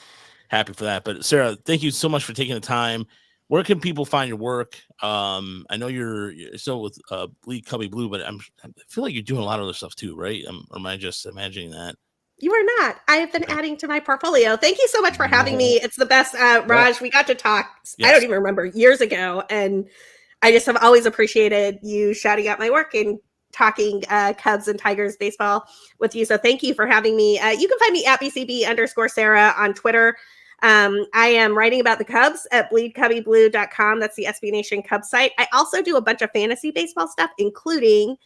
happy for that. But Sara, thank you so much for taking the time. Where can people find your work? I know you're still with Bleed Cubby Blue, but I feel like you're doing a lot of other stuff too, right? Or am I just imagining that? You are not. I have been adding to my portfolio. Thank you so much for having me. It's the best. Raj, we got to talk, I don't even remember, years ago. And I just have always appreciated you shouting out my work and talking Cubs and Tigers baseball with you. So thank you for having me. You can find me at BCB_Sara on Twitter. I am writing about the Cubs at bleedcubbyblue.com. That's the SB Nation Cubs site. I also do a bunch of fantasy baseball stuff, including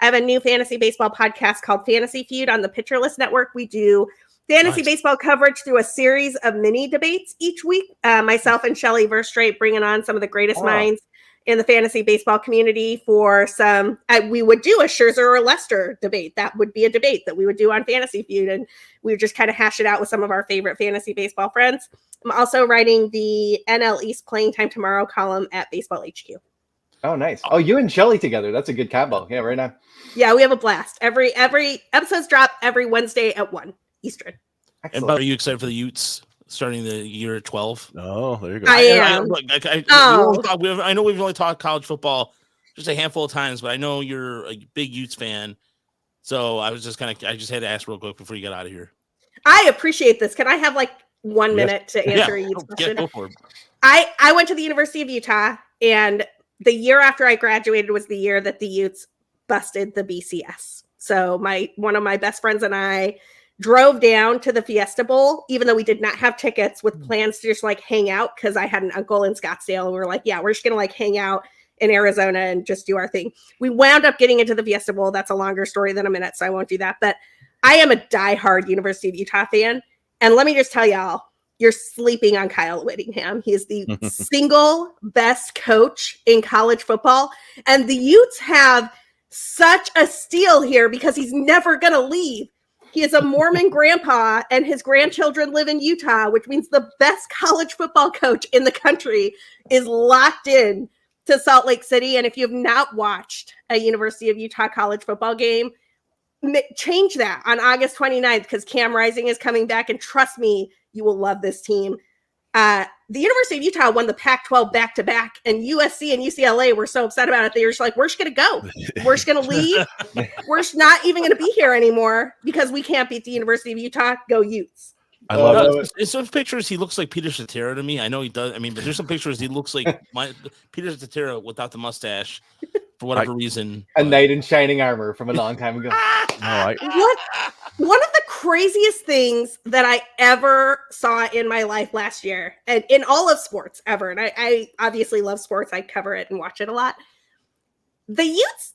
I have a new fantasy baseball podcast called Fantasy Feud on the Pitcher List Network. We do fantasy baseball coverage through a series of mini debates each week. Myself and Shelly Verstrate bringing on some of the greatest minds in the fantasy baseball community for some, we would do a Scherzer or Lester debate. That would be a debate that we would do on Fantasy Feud. And we would just kind of hash it out with some of our favorite fantasy baseball friends. I'm also writing the NL East Playing Time Tomorrow column at Baseball HQ. Oh, nice. Oh, you and Shelly together. That's a good combo. Yeah, right now. Yeah, we have a blast. Every episodes drop every Wednesday at 1 Eastern. Excellent. And are you excited for the Utes starting the year at 12? Oh, there you go. I am. I know we've only talked college football just a handful of times, but I know you're a big Utes fan. So I was just I just had to ask real quick before you got out of here. I appreciate this. Can I have like 1 minute to answer a Utes question? Go for it. I went to the University of Utah, and the year after I graduated was the year that the Utes busted the BCS. So one of my best friends and I drove down to the Fiesta Bowl, even though we did not have tickets, with plans to just like hang out because I had an uncle in Scottsdale. And we were like, yeah, we're just going to like hang out in Arizona and just do our thing. We wound up getting into the Fiesta Bowl. That's a longer story than a minute, so I won't do that. But I am a diehard University of Utah fan. And let me just tell y'all, you're sleeping on Kyle Whittingham. He is the single best coach in college football. And the Utes have such a steal here because he's never going to leave. He is a Mormon grandpa, and his grandchildren live in Utah, which means the best college football coach in the country is locked in to Salt Lake City. And if you have not watched a University of Utah college football game, change that on August 29th because Cam Rising is coming back. And trust me, you will love this team. The University of Utah won the Pac-12 back-to-back, and USC and UCLA were so upset about it. They were just like, we're just going to go. We're just going to leave. We're just not even going to be here anymore because we can't beat the University of Utah. Go Utes. I love it. In some pictures, he looks like Peter Cetera to me. I know he does. I mean, but there's some pictures he looks like Peter Cetera without the mustache for whatever reason. A knight in shining armor from a long time ago. One of the craziest things that I ever saw in my life last year, and in all of sports ever, and I obviously love sports. I cover it and watch it a lot. The Utes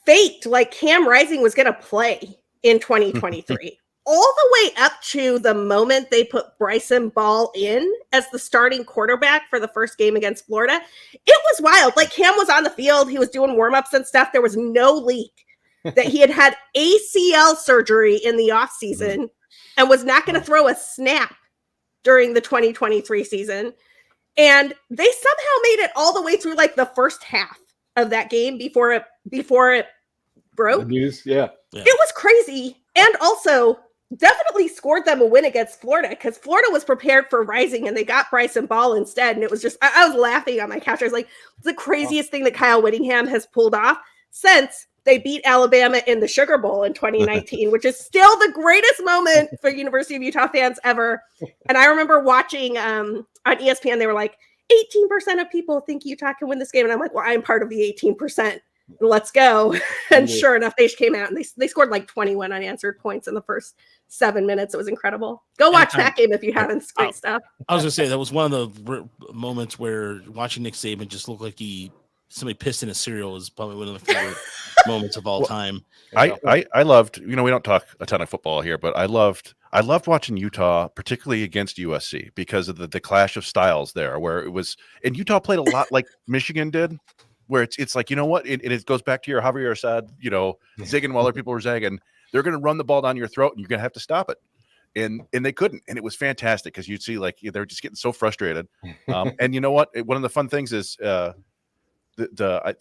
faked like Cam Rising was going to play in 2023. All the way up to the moment they put Bryson Ball in as the starting quarterback for the first game against Florida. It was wild. Like, Cam was on the field. He was doing warm-ups and stuff. There was no leak that he had ACL surgery in the offseason and was not going to throw a snap during the 2023 season. And they somehow made it all the way through like the first half of that game before it broke. The news, yeah. It was crazy. And also definitely scored them a win against Florida because Florida was prepared for Rising and they got Bryson Ball instead. And it was just, I was laughing on my couch. I was like, it's the craziest thing that Kyle Whittingham has pulled off since they beat Alabama in the Sugar Bowl in 2019, which is still the greatest moment for University of Utah fans ever. And I remember watching on ESPN, they were like, 18% of people think Utah can win this game. And I'm like, well, I'm part of the 18%. Let's go. And sure enough, they came out and they scored like 21 unanswered points in the first 7 minutes. It was incredible. Go watch that game if you haven't. It's great stuff. I was gonna say that was one of the moments where watching Nick Saban just looked like he somebody pissed in a cereal is probably one of the favorite moments of all time. I loved, we don't talk a ton of football here, but I loved watching Utah, particularly against USC, because of the clash of styles there, where it was, and Utah played a lot like Michigan did, where it's like, you know what, and it goes back to your Javier Assad, zigging while other people were zagging. They're going to run the ball down your throat, and you're going to have to stop it. And they couldn't, and it was fantastic because you'd see like they're just getting so frustrated. And you know what? One of the fun things is the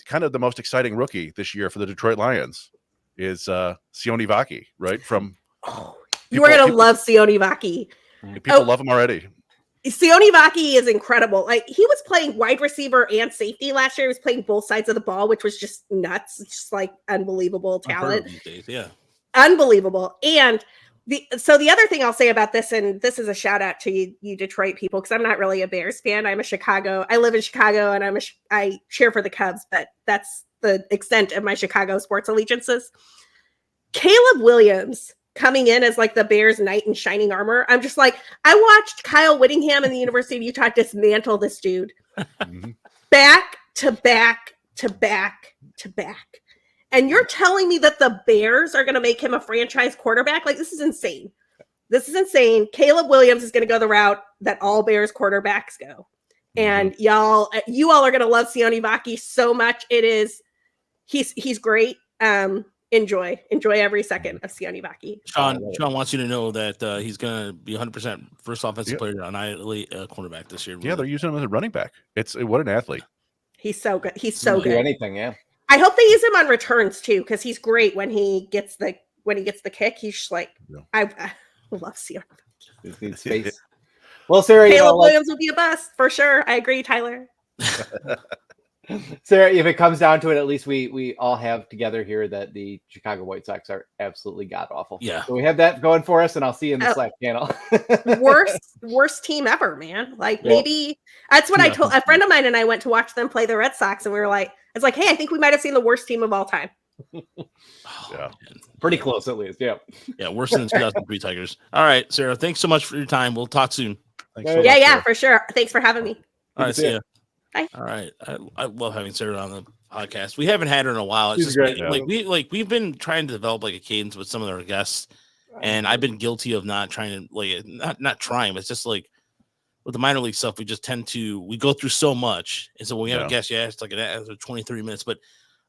kind of the most exciting rookie this year for the Detroit Lions is Sione Vaki, right? From you are gonna love Sione Vaki. People love him already. Sione Vaki is incredible. Like he was playing wide receiver and safety last year. He was playing both sides of the ball, which was just nuts. Just like unbelievable talent. Yeah, unbelievable. And the other thing I'll say about this, and this is a shout out to you Detroit people, because I'm not really a Bears fan. I live in Chicago, and I cheer for the Cubs, but that's the extent of my Chicago sports allegiances. Caleb Williams coming in as like the Bears knight in shining armor. I'm just like, I watched Kyle Whittingham and the University of Utah dismantle this dude back to back to back to back. And you're telling me that the Bears are going to make him a franchise quarterback? Like, this is insane. This is insane. Caleb Williams is going to go the route that all Bears quarterbacks go. And you all are going to love Sione Vaki so much. He's great. Enjoy every second of Sione Vaki. Sean wants you to know that he's going to be 100% first offensive player on cornerback this year. Yeah, they're using him as a running back. What an athlete. He's so good. He's so good. Anything, yeah. I hope they use him on returns too, because he's great when he gets the kick. He's just like, I love Sione Vaki. Space. Well, Sarah, Caleb Williams will be a bust for sure. I agree, Tyler. Sarah, if it comes down to it, at least we all have together here that the Chicago White Sox are absolutely god awful. Yeah. So we have that going for us, and I'll see you in the Slack channel. worst team ever, man. Like maybe that's what I told a friend of mine, and I went to watch them play the Red Sox, and we were like, it's like, hey, I think we might have seen the worst team of all time. Yeah. Pretty close at least. Yeah. Yeah. Worse than the 2003 Tigers. All right, Sarah, thanks so much for your time. We'll talk soon. Thanks so much, yeah, Sarah. for sure. Thanks for having me. All right, see ya. Bye. All right, I love having Sarah on the podcast. We haven't had her in a while. It's She's just great, we've been trying to develop like a cadence with some of our guests, and I've been guilty of not trying to not trying, but it's just like with the minor league stuff, we just tend to we go through so much, and so when we have a guest, it's like an 23 minutes. But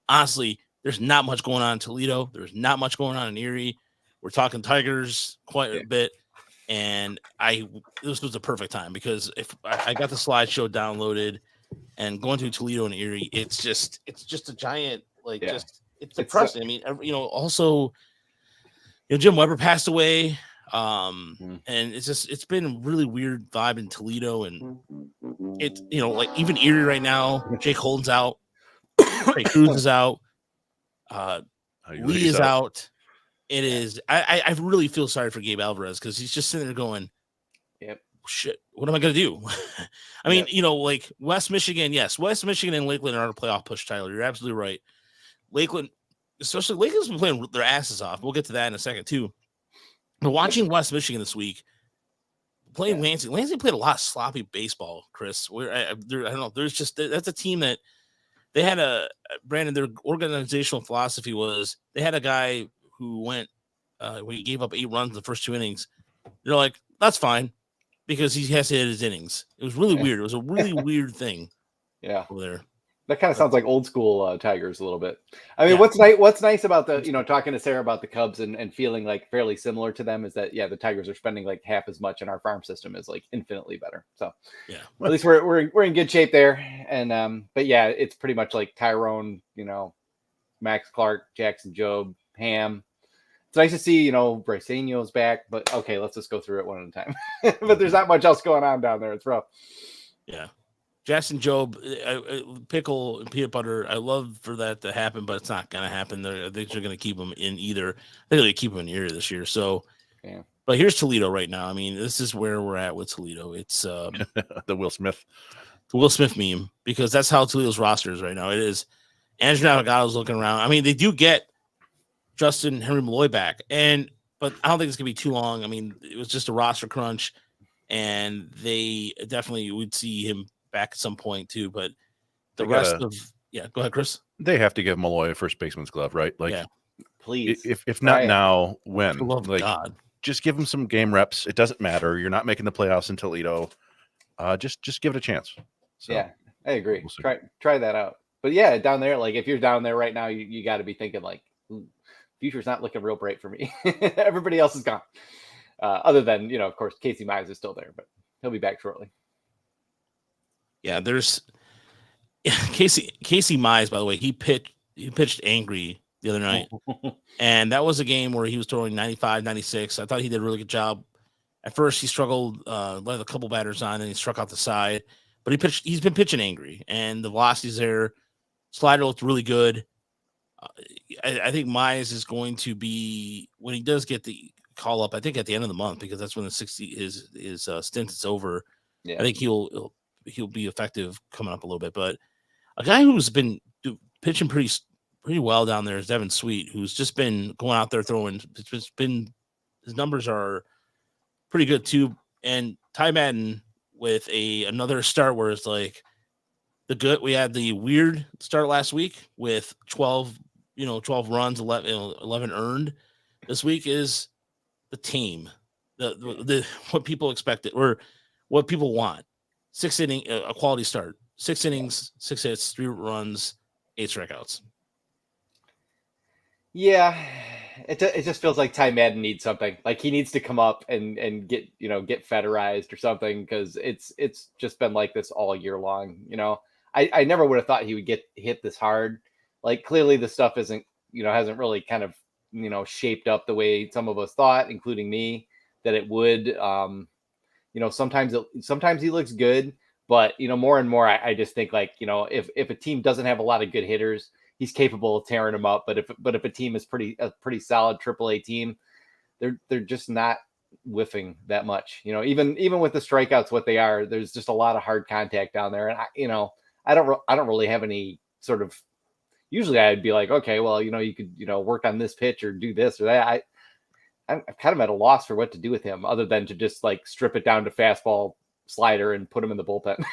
honestly, there's not much going on in Toledo. There's not much going on in Erie. We're talking Tigers quite a bit. And this was a perfect time because if I got the slideshow downloaded and going to Toledo and Erie, it's just a giant, it's depressing. I mean, also, Jim Weber passed away. And it's been a really weird vibe in Toledo, and it's, even Erie right now, Jake Holden's out, Trey Cruz is out, Lee is out. It is. I really feel sorry for Gabe Alvarez because he's just sitting there going, "Yep, shit. What am I gonna do?" I mean, like West Michigan, yes, West Michigan and Lakeland are on a playoff push. Tyler, you're absolutely right. Lakeland's been playing their asses off. We'll get to that in a second too. But watching West Michigan this week, playing Lansing played a lot of sloppy baseball. Chris, I don't know. That's a team that they had Brandon. Their organizational philosophy was they had a guy who went when he gave up 8 runs in the first 2 innings. They're like, that's fine because he has to hit his innings. It was really weird. It was a really weird thing. Yeah, over there. That kind of sounds like old school Tigers a little bit. I mean, what's nice about the talking to Sarah about the Cubs and feeling like fairly similar to them is that the Tigers are spending like half as much, and our farm system is like infinitely better. So at least we're in good shape there. And but yeah, it's pretty much like Thayron, Max Clark, Jackson Jobe, Ham. It's nice to see, Bryceño's back, but okay, let's just go through it one at a time. But there's not much else going on down there. It's rough. Yeah. Jackson Jobe, pickle and peanut butter. I love for that to happen, but it's not going to happen. They're going to keep him in either. They're going to keep him in Erie this year. So, but here's Toledo right now. I mean, this is where we're at with Toledo. It's the Will Smith meme, because that's how Toledo's roster is right now. It is. Andrew Navigado's looking around. I mean, they do get Justin Henry Malloy back, but I don't think it's going to be too long. I mean, it was just a roster crunch, and they definitely would see him back at some point too. But the rest of Yeah, go ahead, Chris. They have to give Malloy a first baseman's glove, right? Like, Yeah. Please. if not Right. now, when? For the love of Like, God. just give him some game reps. It doesn't matter. You're not making the playoffs in Toledo. Just give it a chance. So, yeah, I agree. We'll see. Try that out. But yeah, down there, like if you're down there right now, you got to be thinking like, future's not looking real bright for me. Everybody else is gone. Other than, of course, Casey Mize is still there, but he'll be back shortly. Yeah, there's Casey Mize, by the way, he pitched angry the other night. And that was a game where he was throwing 95, 96. I thought he did a really good job. At first, he struggled, let a couple batters on, and he struck out the side. But he's been pitching angry, and the velocity's there. Slider looked really good. I think Mize is going to be, when he does get the call up, I think at the end of the month, because that's when the 60 his stint is over. Yeah. I think he'll be effective coming up a little bit. But a guy who's been pitching pretty well down there is Devin Sweet, who's just been going out there throwing. His numbers are pretty good too. And Ty Madden with another start where it's like we had the weird start last week with 12 runs, 11 earned. This week is the tame, the what people expected or what people want. 6 inning, a quality start, 6 innings, 6 hits, 3 runs, 8 strikeouts. Yeah, it just feels like Ty Madden needs something. Like he needs to come up and get federized or something, because it's just been like this all year long. I never would have thought he would get hit this hard. Like clearly the stuff hasn't really kind of shaped up the way some of us thought, including me, that it would. Sometimes he looks good, but more and more I just think like if a team doesn't have a lot of good hitters, he's capable of tearing them up. But if a team is a pretty solid AAA team, they're just not whiffing that much. Even with the strikeouts, what they are, there's just a lot of hard contact down there. And I don't really have any sort of. Usually I'd be like, okay, well, you could work on this pitch or do this or that. I'm kind of at a loss for what to do with him, other than to just like strip it down to fastball, slider, and put him in the bullpen.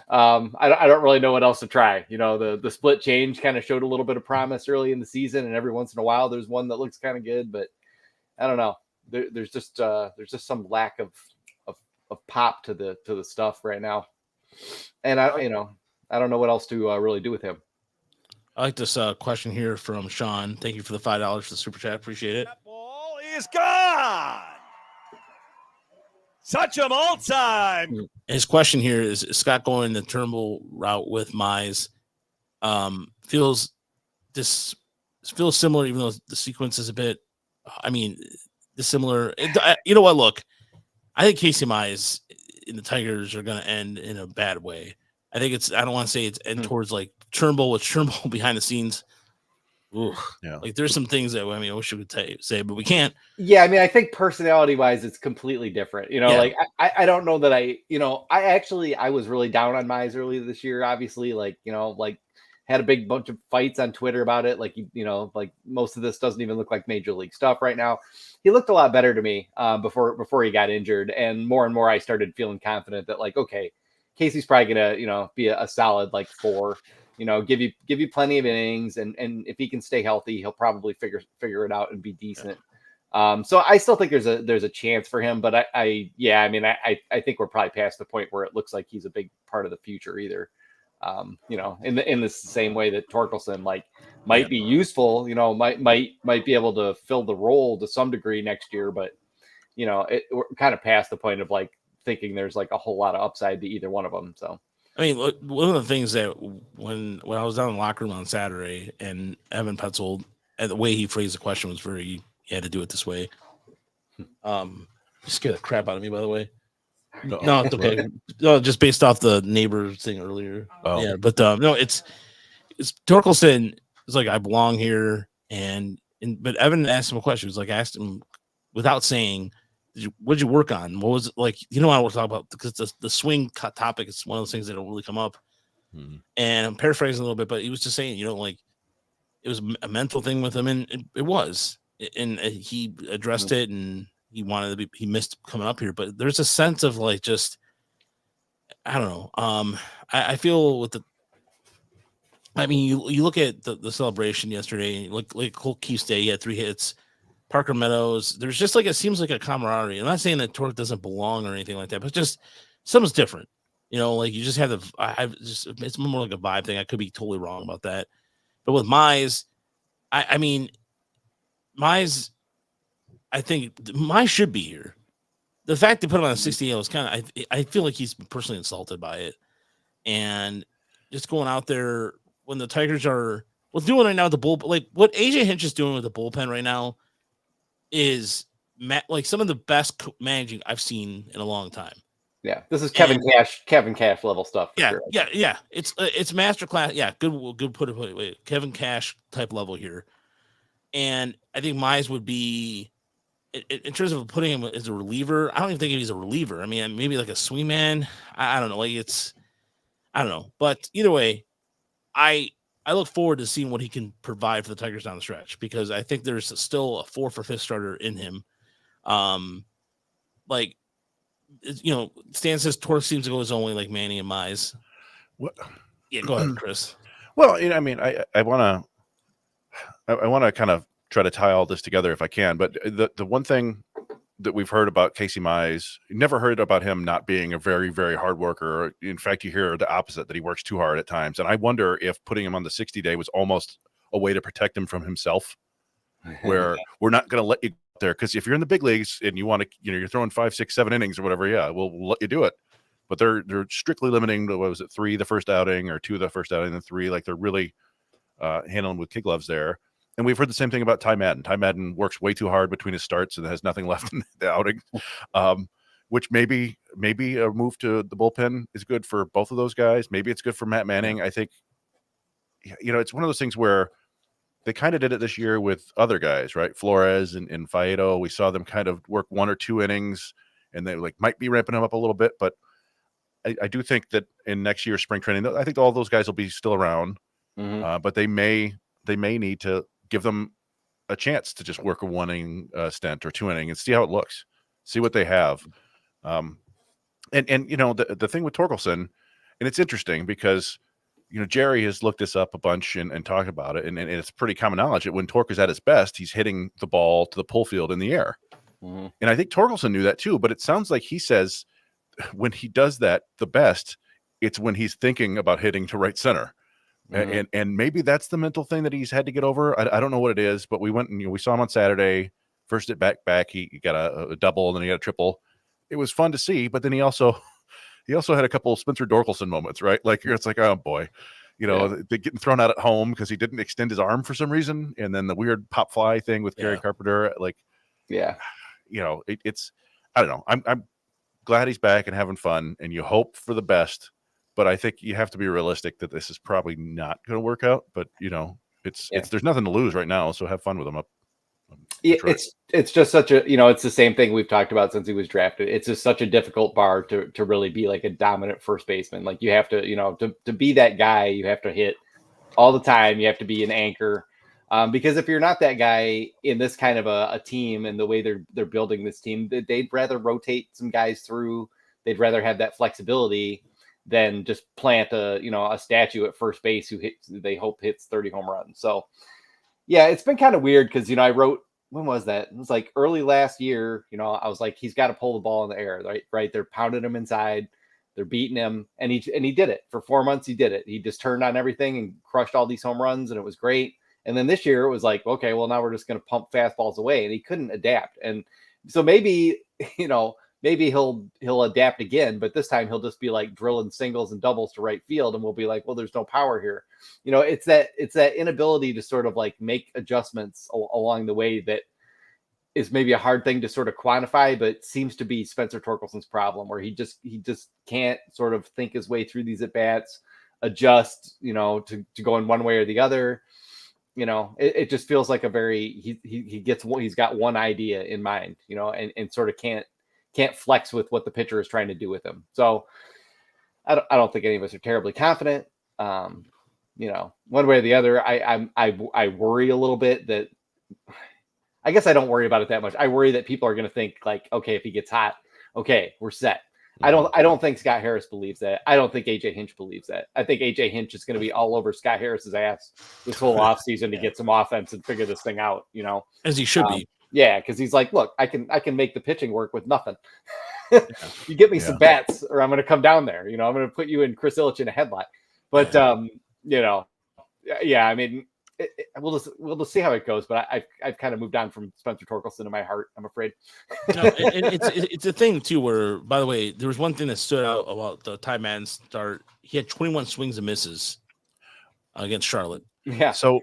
I don't really know what else to try. The split change kind of showed a little bit of promise early in the season, and every once in a while there's one that looks kind of good, but I don't know. There's just some lack of pop to the stuff right now, and I don't know what else to really do with him. I like this question here from Sean. Thank you for the $5 for the super chat. Appreciate it. That ball is gone. Touch 'em all time. His question here is Scott going the Turnbull route with Mize. Feels similar, even though the sequence is a bit. Dissimilar. You know what? Look, I think Casey Mize and the Tigers are going to end in a bad way. I think I don't want to say it's end towards like Turnbull with Turnbull behind the scenes. Ooh, Yeah. Like there's some things that I wish we could say, but we can't. Yeah, I think personality wise, it's completely different. Like I don't know that I was really down on Mize earlier this year. Obviously, had a big bunch of fights on Twitter about it. Like most of this doesn't even look like major league stuff right now. He looked a lot better to me before he got injured, and more I started feeling confident that okay, Casey's probably gonna be a solid 4. Give you plenty of innings, and if he can stay healthy, he'll probably figure it out and be decent. So I still think there's a chance for him, but I think we're probably past the point where it looks like he's a big part of the future either. In the same way that Torkelson might be useful, might be able to fill the role to some degree next year, but we're kind of past the point of thinking there's a whole lot of upside to either one of them. So. Look, one of the things that when I was down in the locker room on Saturday and Evan Petzold, and the way he phrased the question was he had to do it this way. Scared the crap out of me, by the way. No, it's okay. No, just based off the neighbor thing earlier. Oh. Yeah, but no, it's Torkelson is I belong here, but Evan asked him a question. He was asked him without saying, what did you work on? What was it like? I want to talk about, because the swing topic is one of those things that don't really come up. Mm-hmm. And I'm paraphrasing a little bit, but he was just saying, it was a mental thing with him, and it was, and he addressed it, and he wanted to be. He missed coming up here, but there's a sense of just, I don't know. I feel with I mean, you look at the celebration yesterday. Look, like Cole Keith's day, he had 3 hits. Parker Meadows, there's just like it seems like a camaraderie. I'm not saying that Torque doesn't belong or anything like that, but just something's different. Like you just have it's more like a vibe thing. I could be totally wrong about that, but with Mize, I mean, Mize, I think Mize should be here. The fact they put him on a 68 was kind of, I feel like he's personally insulted by it, and just going out there when the Tigers are doing right now with the bull, like what AJ Hinch is doing with the bullpen right now is like some of the best managing I've seen in a long time. Yeah, this is Kevin Cash level stuff. Yeah, sure. yeah. It's masterclass. Yeah, good put it. Kevin Cash type level here, and I think Mize would be in terms of putting him as a reliever. I don't even think he's a reliever. I mean, maybe like a swing man. I don't know. Like I don't know. But either way, I look forward to seeing what he can provide for the Tigers down the stretch, because I think there's still a 4th or 5th starter in him. Like, Stan says Torque seems to go his own way, like Manny and Mize. What? Yeah, go ahead, Chris. Well, I mean, I want to kind of try to tie all this together if I can. But the one thing that we've heard about Casey Mize, never heard about him not being a very, very hard worker. In fact, you hear the opposite, that he works too hard at times. And I wonder if putting him on the 60-day was almost a way to protect him from himself, where we're not going to let you out there. Because if you're in the big leagues and you want to, you're throwing 5, 6, 7 innings or whatever, yeah, we'll let you do it. But they're strictly limiting to, 3 the first outing, or 2 the first outing, and 3. Like, they're really handling with kid gloves there. And we've heard the same thing about Ty Madden. Ty Madden works way too hard between his starts and has nothing left in the outing, which maybe a move to the bullpen is good for both of those guys. Maybe it's good for Matt Manning. I think, it's one of those things where they kind of did it this year with other guys, right? Flores and Faedo. We saw them kind of work 1 or 2 innings, and they might be ramping them up a little bit. But I do think that in next year's spring training, I think all those guys will be still around, but they may need to give them a chance to just work a 1 inning stint or 2 inning and see how it looks, see what they have. And the thing with Torkelson, and it's interesting because, Jerry has looked this up a bunch and talked about it. And it's pretty common knowledge that when Torque is at his best, he's hitting the ball to the pull field in the air. And I think Torkelson knew that too, but it sounds like he says when he does that the best, it's when he's thinking about hitting to right center. And maybe that's the mental thing that he's had to get over. I don't know what it is, but we went and we saw him on Saturday. First at back, he got a double, and then he got a triple. It was fun to see, but then he also had a couple of Spencer Dorkelson moments, right? Like, it's like, oh boy, they're getting thrown out at home because he didn't extend his arm for some reason, and then the weird pop fly thing with Gary Carpenter, it's I don't know. I'm glad he's back and having fun, and you hope for the best. But I think you have to be realistic that this is probably not going to work out. But it's there's nothing to lose right now, so have fun with him up. It's just such a it's the same thing we've talked about since he was drafted. It's just such a difficult bar to really be like a dominant first baseman. Like, you have to to be that guy, you have to hit all the time. You have to be an anchor, because if you're not that guy in this kind of a team and the way they're building this team, they'd rather rotate some guys through. They'd rather have that flexibility than just plant a statue at first base who they hope hits 30 home runs. So yeah, it's been kind of weird because, I wrote, when was that? It was like early last year, I was like, he's got to pull the ball in the air, right? They're pounding him inside. They're beating him. And he did it for 4 months. He did it. He just turned on everything and crushed all these home runs, and it was great. And then this year it was like, okay, well, now we're just going to pump fastballs away, and he couldn't adapt. And so maybe he'll adapt again, but this time he'll just be like drilling singles and doubles to right field, and we'll be like, well, there's no power here. It's that inability to sort of like make adjustments along the way that is maybe a hard thing to sort of quantify, but seems to be Spencer Torkelson's problem, where he just can't sort of think his way through these at bats, adjust, to go in one way or the other. It just feels like a very, he's got one idea in mind, and sort of can't flex with what the pitcher is trying to do with him. So I don't think any of us are terribly confident. One way or the other, I worry a little bit that, I guess I don't worry about it that much. I worry that people are going to think like, okay, if he gets hot, okay, we're set. I don't think Scott Harris believes that. I don't think AJ Hinch believes that. I think AJ Hinch is going to be all over Scott Harris's ass this whole offseason to get some offense and figure this thing out, you know. As he should be. Yeah, because he's like, look, I can make the pitching work with nothing. You get me some bats, or I'm going to come down there. You know, I'm going to put you and Chris Ilitch in a headlock. But you know, yeah, I mean, we'll just see how it goes. But I've kind of moved on from Spencer Torkelson in my heart, I'm afraid. No, it's a thing too. Where, by the way, there was one thing that stood out about the Ty Madden start. He had 21 swings and misses against Charlotte. Yeah. So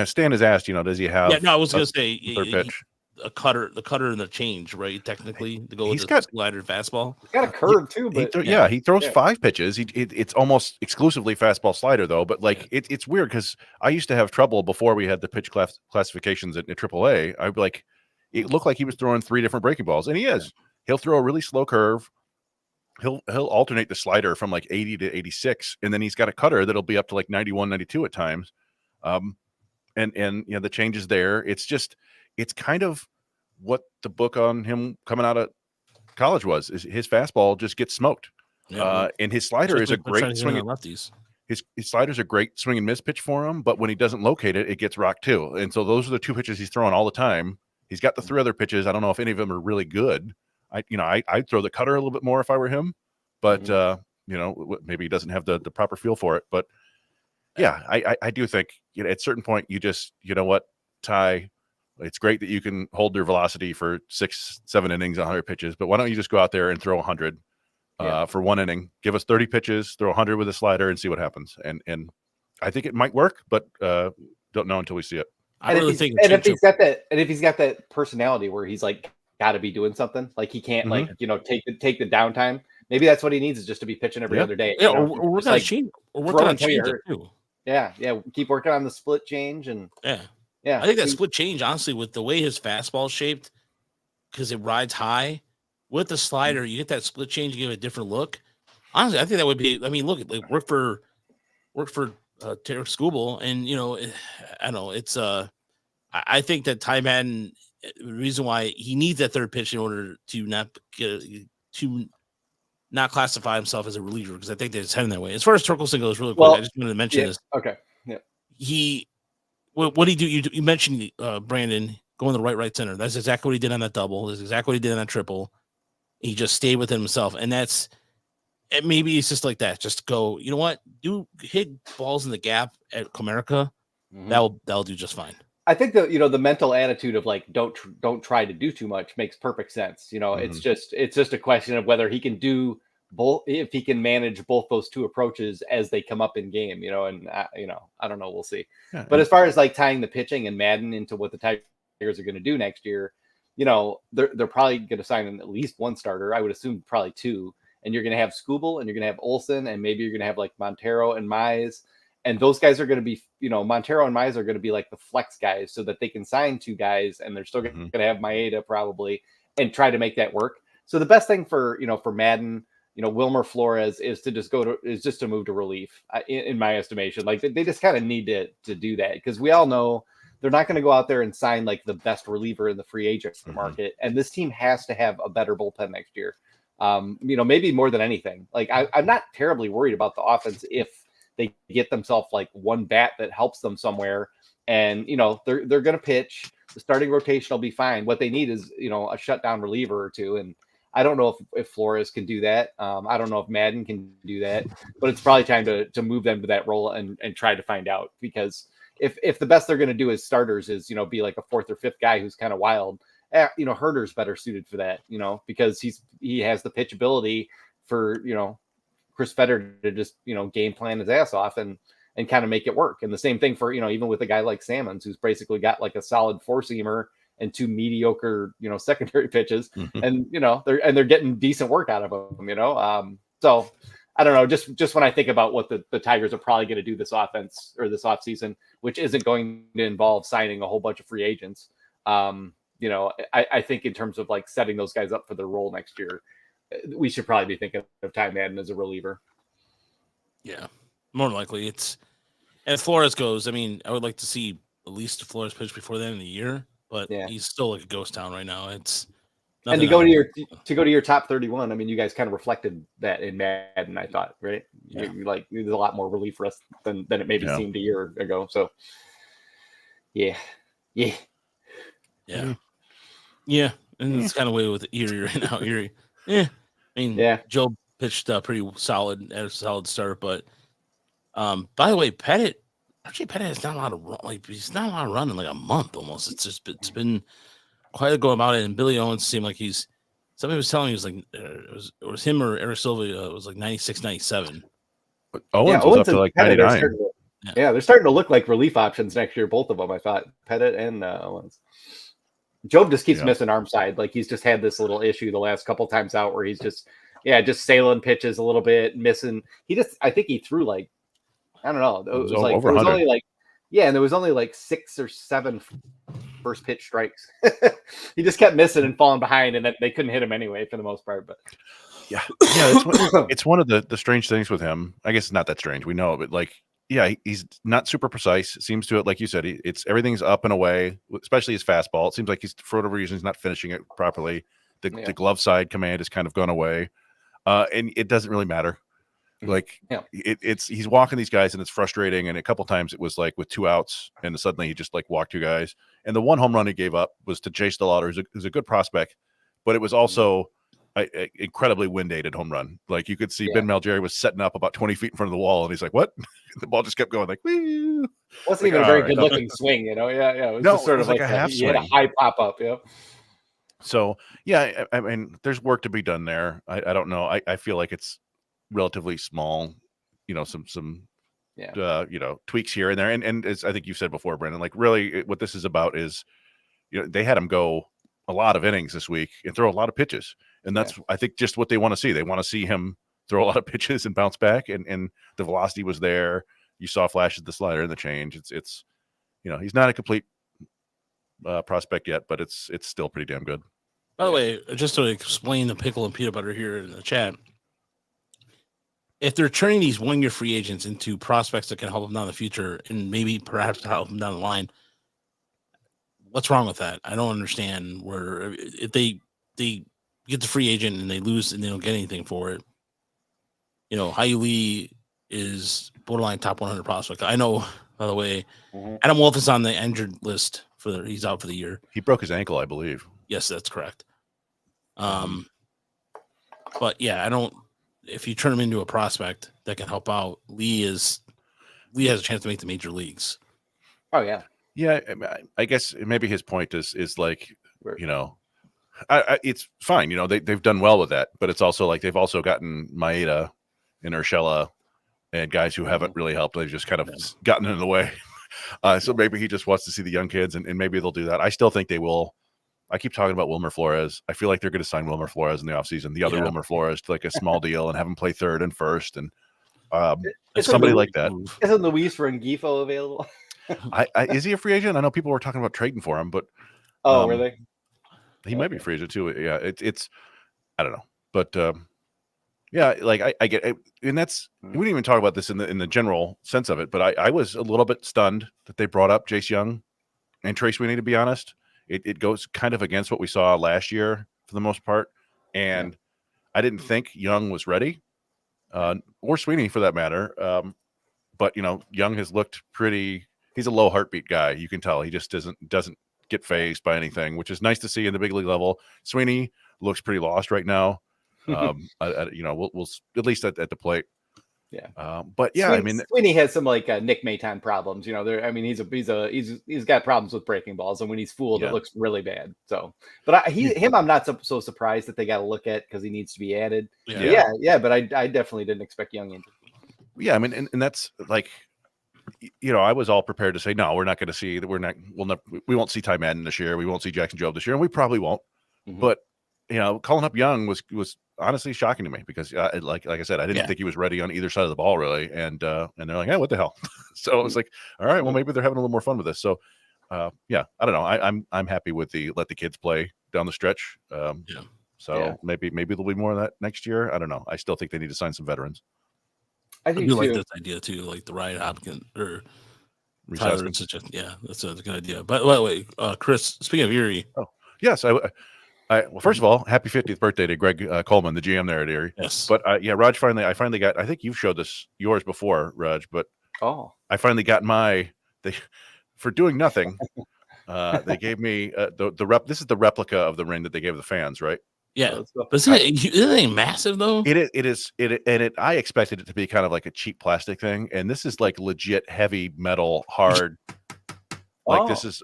Stan has asked, does he have? Yeah, no, I was going to say third pitch, the cutter and the change, right? Technically, to go with the slider fastball. He's got a curve too, but he throws 5 pitches. It's almost exclusively fastball slider though. But it's weird because I used to have trouble before we had the pitch classifications at AAA. I'd be like, it looked like he was throwing 3 different breaking balls, and he is. He'll throw a really slow curve. He'll alternate the slider from like 80 to 86, and then he's got a cutter that'll be up to like 91, 92 at times. And the change is there. It's kind of what the book on him coming out of college was. Is his fastball just gets smoked. And his slider is a great swing. Lefties. His slider's a great swing and miss pitch for him, but when he doesn't locate it, it gets rocked too. And so those are the 2 pitches he's throwing all the time. He's got the 3 other pitches. I don't know if any of them are really good. I'd throw the cutter a little bit more if I were him, but maybe he doesn't have the proper feel for it. But yeah, I do think at a certain point you just, Ty, it's great that you can hold your velocity for 6-7 innings, 100 pitches, but why don't you just go out there and throw 100 for 1 inning? Give us 30 pitches, throw 100 with a slider, and see what happens. And I think it might work, but don't know until we see it. If he's got that personality where he's like got to be doing something, like he can't take the downtime. Maybe that's what he needs, is just to be pitching every other day. Yeah, or work on change. Or work on change too. Yeah. Keep working on the split change and I think that split change, honestly, with the way his fastball is shaped, because it rides high with the slider, you get that split change, you give it a different look. Honestly, I think that would be. I mean, look, like work for Tarek Skubal, and I don't know. It's I think that Ty Madden, the reason why he needs that third pitch in order to not classify himself as a reliever, because I think that it's heading that way. As far as Torkelson goes, really quick, I just wanted to mention this. Okay. Yeah. What did he do? You mentioned Brandon going to the right center. That's exactly what he did on that double. That's exactly what he did on that triple. He just stayed with himself, and maybe it's just like that. Just go. You know what? Do hit balls in the gap at Comerica. Mm-hmm. That'll do just fine. I think the mental attitude of like don't try to do too much makes perfect sense. It's just a question of whether he can do both, if he can manage both those 2 approaches as they come up in game. And I don't know, we'll see. Yeah, but as far as like tying the pitching and Madden into what the Tigers are going to do next year, they're probably going to sign at least 1 starter. I would assume probably 2, and you're going to have Skubal and you're going to have Olsen, and maybe you're going to have like Montero and Mize. And those guys are going to be, Montero and Mize are going to be like the flex guys, so that they can sign 2 guys, and they're still going to have Maeda probably, and try to make that work. So the best thing for Madden, Wilmer Flores is to move to relief, in my estimation. Like they just kind of need to do that, because we all know they're not going to go out there and sign like the best reliever in the free agent market. And this team has to have a better bullpen next year. Maybe more than anything. Like I'm not terribly worried about the offense if they get themselves like 1 bat that helps them somewhere, and they're going to pitch. The starting rotation will be fine. What they need is a shutdown reliever or 2, and I don't know if Flores can do that. I don't know if Madden can do that, but it's probably time to move them to that role and try to find out, because if the best they're going to do as starters is be like a 4th or 5th guy who's kind of wild, Herder's better suited for that, because he has the pitch ability for Chris Fetter to just game plan his ass off and kind of make it work. And the same thing for even with a guy like Salmons, who's basically got like a solid 4-seamer and 2 mediocre secondary pitches, and they're getting decent work out of them. So I don't know, just when I think about what the Tigers are probably going to do this offense or this offseason, which isn't going to involve signing a whole bunch of free agents, I think in terms of like setting those guys up for their role next year, we should probably be thinking of Ty Madden as a reliever. Yeah, more likely. As Flores goes, I mean, I would like to see at least Flores pitch before the end of the year, but he's still like a ghost town right now. And to go to your top 31, I mean, you guys kind of reflected that in Madden, I thought, right? Yeah. You're like, there's a lot more relief for us than it maybe seemed a year ago. So, yeah. And it's kind of way with Erie right now. Erie, I mean, Joe pitched pretty solid at a solid start, but by the way, Pettit is not allowed to run. Like, he's not allowed to run in like a month almost. It's been quite a go about it. And Billy Owens seemed like somebody was telling me it was like it was him or Eric Silva. It was like 96, 97. But Owens was up to like 99. They're starting to look like relief options next year. Both of them, I thought, Pettit and Owens. Job just keeps missing arm side. Like, he's just had this little issue the last couple times out where he's just sailing pitches a little bit, missing. I think he threw like, I don't know. It was like over 100. only like, and there was only like 6 or 7 first pitch strikes. He just kept missing and falling behind, and then they couldn't hit him anyway for the most part. But it's one of the strange things with him. I guess it's not that strange. We know, but like, he's not super precise. Seems to it, like you said, it's everything's up and away, especially his fastball. It seems like he's, for whatever reason, he's not finishing it properly. The glove side command has kind of gone away, and it doesn't really matter. Like, he's walking these guys, and it's frustrating. And a couple times it was like with 2 outs, and suddenly he just like walked 2 guys. And the one home run he gave up was to Jay Stellato, who's a good prospect, but it was also an incredibly wind-aided home run. Like, you could see Ben Malgeri was setting up about 20 feet in front of the wall, and he's like, "What?" The ball just kept going like, "Woo!" Wasn't even a very good-looking swing, you know? It was just sort of like a half swing. He had a high pop-up, So, I mean, there's work to be done there. I don't know. I feel like it's relatively small, some tweaks here and there. And as I think you said before, Brendan, like, really what this is about is, they had him go a lot of innings this week and throw a lot of pitches. And that's, I think, just what they want to see. They want to see him throw a lot of pitches and bounce back. And the velocity was there. You saw flashes of the slider and the change. It's he's not a complete prospect yet, but it's still pretty damn good. By the way, just to explain the pickle and peanut butter here in the chat, if they're turning these one-year free agents into prospects that can help them down in the future and maybe perhaps help them down the line, what's wrong with that? I don't understand where if they get the free agent and they lose and they don't get anything for it. Hyu Lee is borderline top 100 prospect. I know, by the way, Adam Wolf is on the injured list he's out for the year. He broke his ankle, I believe. Yes, that's correct. But I don't. If you turn him into a prospect that can help out, Lee has a chance to make the major leagues. Oh yeah. Yeah, I guess maybe his point is like, it's fine. They've done well with that, but it's also like they've also gotten Maeda and Urshela and guys who haven't really helped. They've just kind of gotten in the way. So maybe he just wants to see the young kids, and maybe they'll do that. I still think they will. I keep talking about Wilmer Flores. I feel like they're going to sign Wilmer Flores in the offseason, the other Wilmer Flores, to like a small deal and have him play third and first. And somebody like that. Isn't Luis Rengifo available? Is he a free agent? I know people were talking about trading for him, but were they? He might be free agent too. Yeah, it's I don't know, but like I get it, and that's we didn't even talk about this in the general sense of it, but I was a little bit stunned that they brought up Jace Young and Trey Sweeney. To be honest, it goes kind of against what we saw last year for the most part, and I didn't think Young was ready, or Sweeney for that matter. But Young has looked pretty. He's a low heartbeat guy. You can tell he just doesn't get phased by anything, which is nice to see in the big league level. Sweeney looks pretty lost right now. We'll at least at the plate. Yeah. But Sweeney has some like Nick Maton problems. He's got problems with breaking balls, and when he's fooled, it looks really bad. So, but I'm not so surprised that they got to look at because he needs to be added. But I definitely didn't expect Young in. Yeah, I mean, and that's like, I was all prepared to say no, we're not going to see that. We won't see Ty Madden this year. We won't see Jackson Jobe this year, and we probably won't. But calling up Young was honestly shocking to me because, like I said, I didn't think he was ready on either side of the ball really, and they're like, hey, what the hell? So it was like, all right, well, maybe they're having a little more fun with this. So, I don't know. I'm happy with let the kids play down the stretch. So maybe there'll be more of that next year. I don't know. I still think they need to sign some veterans. I do like this idea too, like the Ryan Hopkins or Tyler. That's a good idea. But by the way, Chris, speaking of Erie, yes, Well, first of all, happy 50th birthday to Greg Coleman, the GM there at Erie. Yes. But yeah, Raj, I finally got, I think you've showed this yours before, Raj, but I finally got for doing nothing. They gave me this is the replica of the ring that they gave the fans, right? Yeah. But isn't it massive though? It is. I expected it to be kind of like a cheap plastic thing. And this is like legit heavy metal, hard. Like this is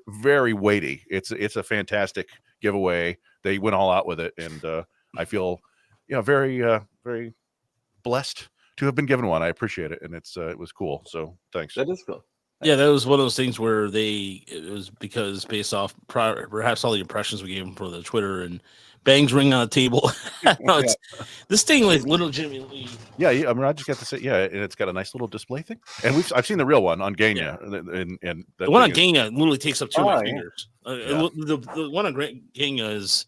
very weighty. It's a fantastic giveaway. They went all out with it, and I feel, very very blessed to have been given one. I appreciate it, and it was cool. So thanks. That is cool. Yeah, that was one of those things where it was because based off perhaps all the impressions we gave them for the Twitter and bangs ring on the table. It's this thing like legitimately. Yeah, I mean, I just got to say, and it's got a nice little display thing. And I've seen the real one on Gagne, and the one on Gagne literally takes up 2 of my fingers. The one on Gagne is,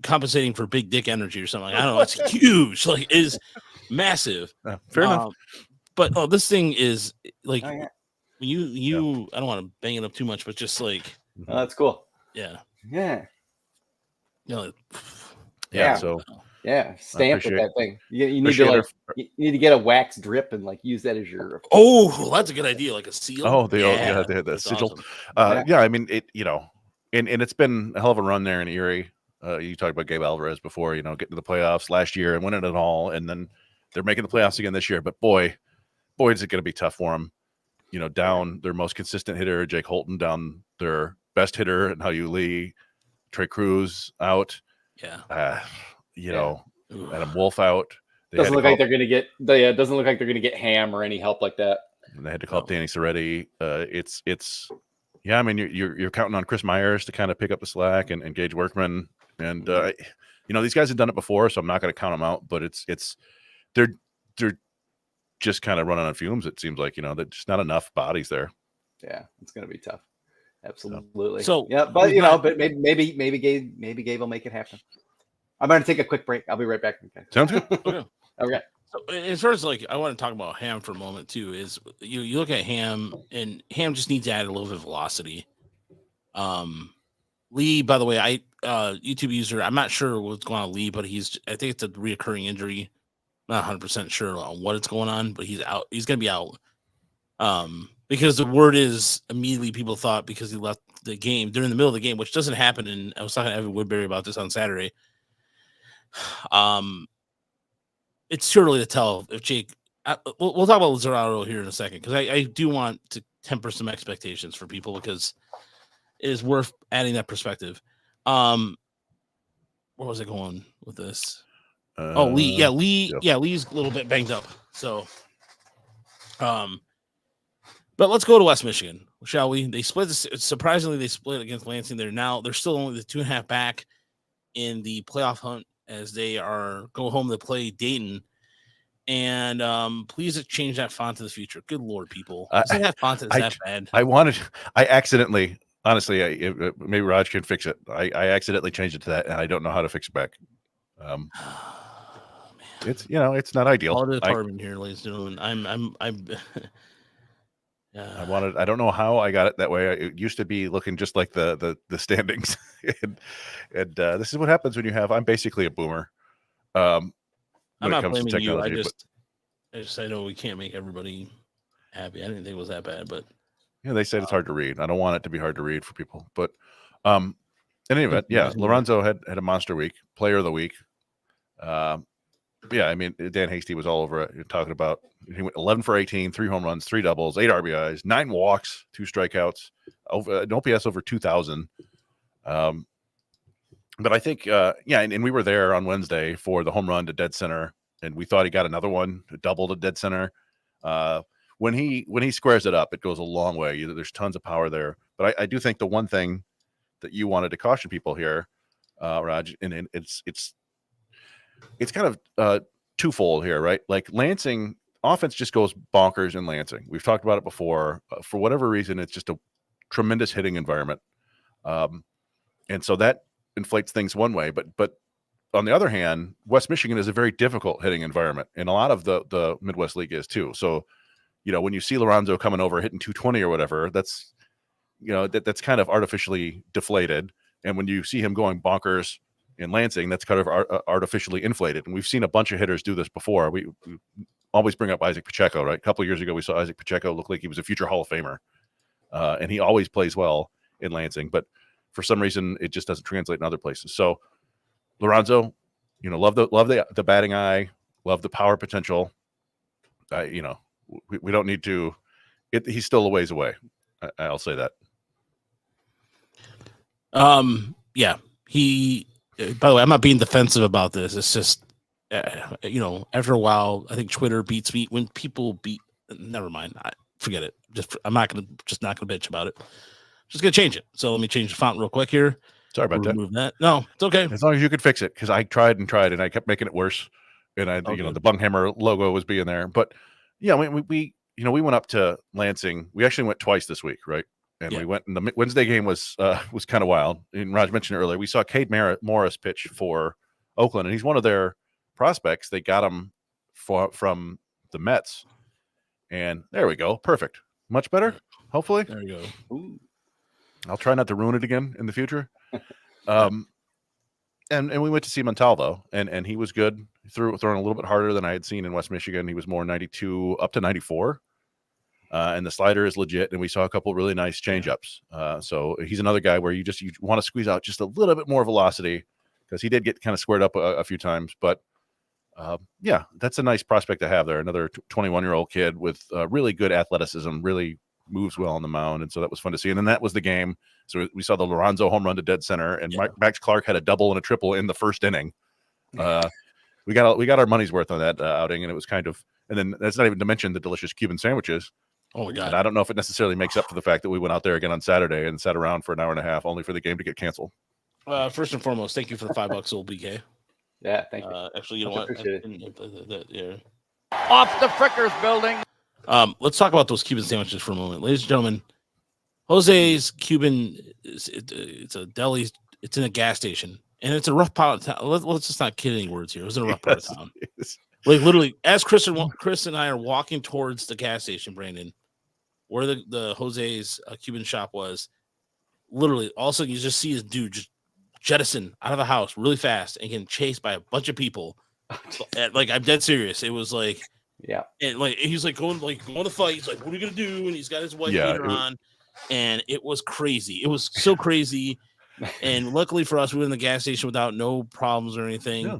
compensating for big dick energy or something. I don't know. It's huge. Like, it is massive. Fair enough. But this thing is like you. I don't want to bang it up too much, but just like that's cool. Yeah. So stamp with that thing. You need to get a wax drip and like use that as your. Oh, that's a good idea, like a seal. Oh, they had the sigil. Awesome. I mean it. And it's been a hell of a run there in Erie. You talked about Gabe Alvarez before. Getting to the playoffs last year and winning it all, and then they're making the playoffs again this year. But boy, is it going to be tough for them. Down their most consistent hitter, Jake Holton, down their best hitter, and Hao-Yu Lee. Trey Cruz out. Yeah. Adam Wolf out. Doesn't look like they're going to get. Doesn't look like they're going to get Ham or any help like that. And they had to call up Danny Soretti. It's. I mean, you're counting on Chris Myers to kind of pick up the slack and Gage Workman, and these guys have done it before, so I'm not going to count them out. But they're just kind of running on fumes. It seems like there's just not enough bodies there. Yeah, it's going to be tough. Absolutely. So but but maybe Gabe will make it happen. I'm going to take a quick break. I'll be right back. Okay. Sounds good. Okay. So as far as I want to talk about Ham for a moment too. Is you look at Ham, and Ham just needs to add a little bit of velocity. Lee, by the way, YouTube user. I'm not sure what's going on with Lee, but I think it's a reoccurring injury. Not 100% sure on what it's going on, but he's out. He's going to be out. Because the word is immediately people thought because he left the game during the middle of the game, which doesn't happen. And I was talking to Evan Woodbury about this on Saturday. It's too early to tell if Jake. We'll talk about Lizardo here in a second because I do want to temper some expectations for people because it is worth adding that perspective. Where was I going with this? Lee. Lee's a little bit banged up. So, but let's go to West Michigan, shall we? They split this. Surprisingly, they split against Lansing. They're still only the 2.5 back in the playoff hunt as they go home to play Dayton. And please change that font in the future. Good Lord, people. That font is that bad. I accidentally, honestly, maybe Raj can fix it. I accidentally changed it to that, and I don't know how to fix it back. It's it's not ideal. All the department here, ladies and gentlemen. I'm I don't know how I got it that way. It used to be looking just like the standings, and this is what happens when I'm basically a boomer. I'm not blaming you. I know we can't make everybody happy. I didn't think it was that bad, but they said it's hard to read. I don't want it to be hard to read for people, but in any event, Liranzo had a monster week, player of the week. I mean, Dan Hasty was all over it. You're talking about he went 11 for 18, 3 home runs, 3 doubles, 8 RBIs, 9 walks, 2 strikeouts, an OPS over 2,000. But I think, and we were there on Wednesday for the home run to dead center, and we thought he got another one, a double to dead center. When he squares it up, it goes a long way. There's tons of power there. But I do think the one thing that you wanted to caution people here, Raj, and it's kind of twofold here, right? Like Lansing offense just goes bonkers in Lansing. We've talked about it before. For whatever reason, it's just a tremendous hitting environment, and so that inflates things one way. But on the other hand, West Michigan is a very difficult hitting environment, and a lot of the Midwest League is too. So, when you see Liranzo coming over hitting 220 or whatever, that's that's kind of artificially deflated. And when you see him going bonkers in Lansing, that's kind of artificially inflated. And we've seen a bunch of hitters do this before. We always bring up Isaac Pacheco, right? A couple of years ago, we saw Isaac Pacheco look like he was a future Hall of Famer. And he always plays well in Lansing, but for some reason, it just doesn't translate in other places. So Liranzo, love the batting eye, love the power potential. We don't need to. He's still a ways away. I'll say that. Yeah. He. By the way, I'm not being defensive about this. It's just, after a while, I think Twitter beats me when people beat. Never mind. Forget it. I'm not gonna bitch about it. Just gonna change it. So let me change the font real quick here. Sorry about Remove that. No, it's okay. As long as you could fix it, because I tried and I kept making it worse. And the Bunghammer logo was being there. But yeah, we went up to Lansing. We actually went twice this week, right? And we went. And the Wednesday game was kind of wild. And Raj mentioned earlier, we saw Cade Morris pitch for Oakland, and he's one of their prospects. They got him from the Mets, and there we go. Perfect. Much better. Hopefully. There you go. Ooh. I'll try not to ruin it again in the future. And we went to see Montalvo, and he was good. Throwing a little bit harder than I had seen in West Michigan. He was more 92 up to 94. And the slider is legit, and we saw a couple really nice changeups. So he's another guy where you want to squeeze out just a little bit more velocity, because he did get kind of squared up a few times. But that's a nice prospect to have there. Another 21-year-old kid with really good athleticism, really moves well on the mound, and so that was fun to see. And then that was the game. So we saw the Liranzo home run to dead center, and Max Clark had a double and a triple in the first inning. We got our money's worth on that outing, and it was kind of. And then that's not even to mention the delicious Cuban sandwiches. Oh my God! And I don't know if it necessarily makes up for the fact that we went out there again on Saturday and sat around for an hour and a half, only for the game to get canceled. First and foremost, thank you for the $5, old BK. Yeah, thank you. Actually, you know what? Appreciate Off the Frickers building. Let's talk about those Cuban sandwiches for a moment, ladies and gentlemen. Jose's Cuban. It's a deli. It's in a gas station, and it's a rough part of town. Let's just not kid any words here. It was in a rough part of town. Like literally, as Chris and I are walking towards the gas station, Brandon, where the Jose's Cuban shop was, literally, all of a sudden you just see this dude just jettison out of the house really fast and getting chased by a bunch of people. Like, I'm dead serious. It was like, yeah, and like he's like going to fight. He's like, "What are we gonna do?" And he's got his wife beater on, and it was crazy. It was so crazy. And luckily for us, we were in the gas station without no problems or anything. Yeah.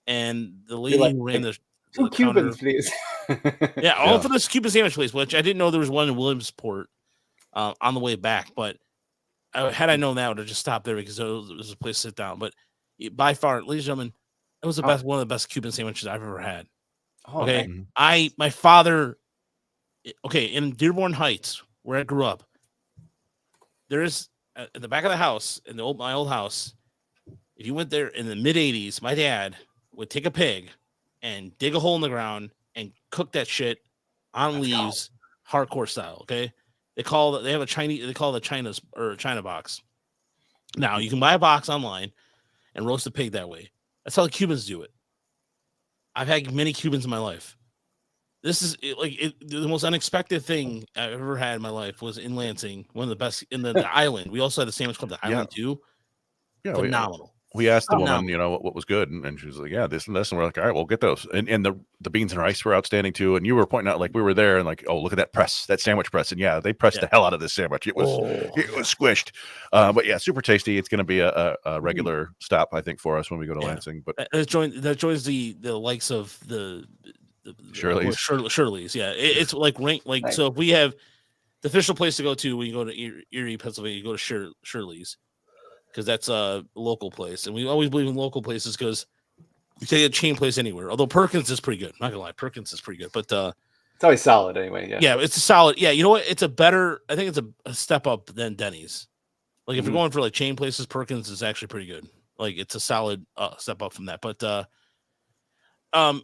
And the lady who ran the two Cubans, please. All for this Cuban sandwich place, which I didn't know there was one in Williamsport on the way back. But had I known that, I would have just stopped there because it was a place to sit down. But by far, ladies and gentlemen, it was one of the best Cuban sandwiches I've ever had. Oh, okay, my father. Okay, in Dearborn Heights, where I grew up, there's in the back of the house, in my old house. If you went there in the mid '80s, my dad would take a pig and dig a hole in the ground and cook that shit on leaves, hardcore style. Okay, they call it China box. Now you can buy a box online and roast a pig that way. That's how the Cubans do it. I've had many Cubans in my life. This is the most unexpected thing I've ever had in my life was in Lansing, one of the best in the island. We also had the sandwich called the Island too. Yeah, phenomenal. We asked the woman, what was good, and she was like, "Yeah, this and this," and we're like, "All right, we'll get those." And the beans and rice were outstanding too. And you were pointing out, like, we were there, and like, "Oh, look at that press, that sandwich press," and they pressed the hell out of this sandwich. It was squished, but yeah, super tasty. It's going to be a regular stop, I think, for us when we go to Lansing. But that joins the likes of the Shirley's. Shirley's, yeah. It's like ranked like so. If we have the official place to go to when you go to Erie, Pennsylvania, you go to Shirley's. Because that's a local place, and we always believe in local places because you take a chain place anywhere. Although Perkins is pretty good, I'm not gonna lie, Perkins is pretty good, but it's always solid anyway. Yeah, it's a solid. Yeah, you know what? It's a better. I think it's a step up than Denny's. Like if you're going for like chain places, Perkins is actually pretty good. Like it's a solid step up from that. But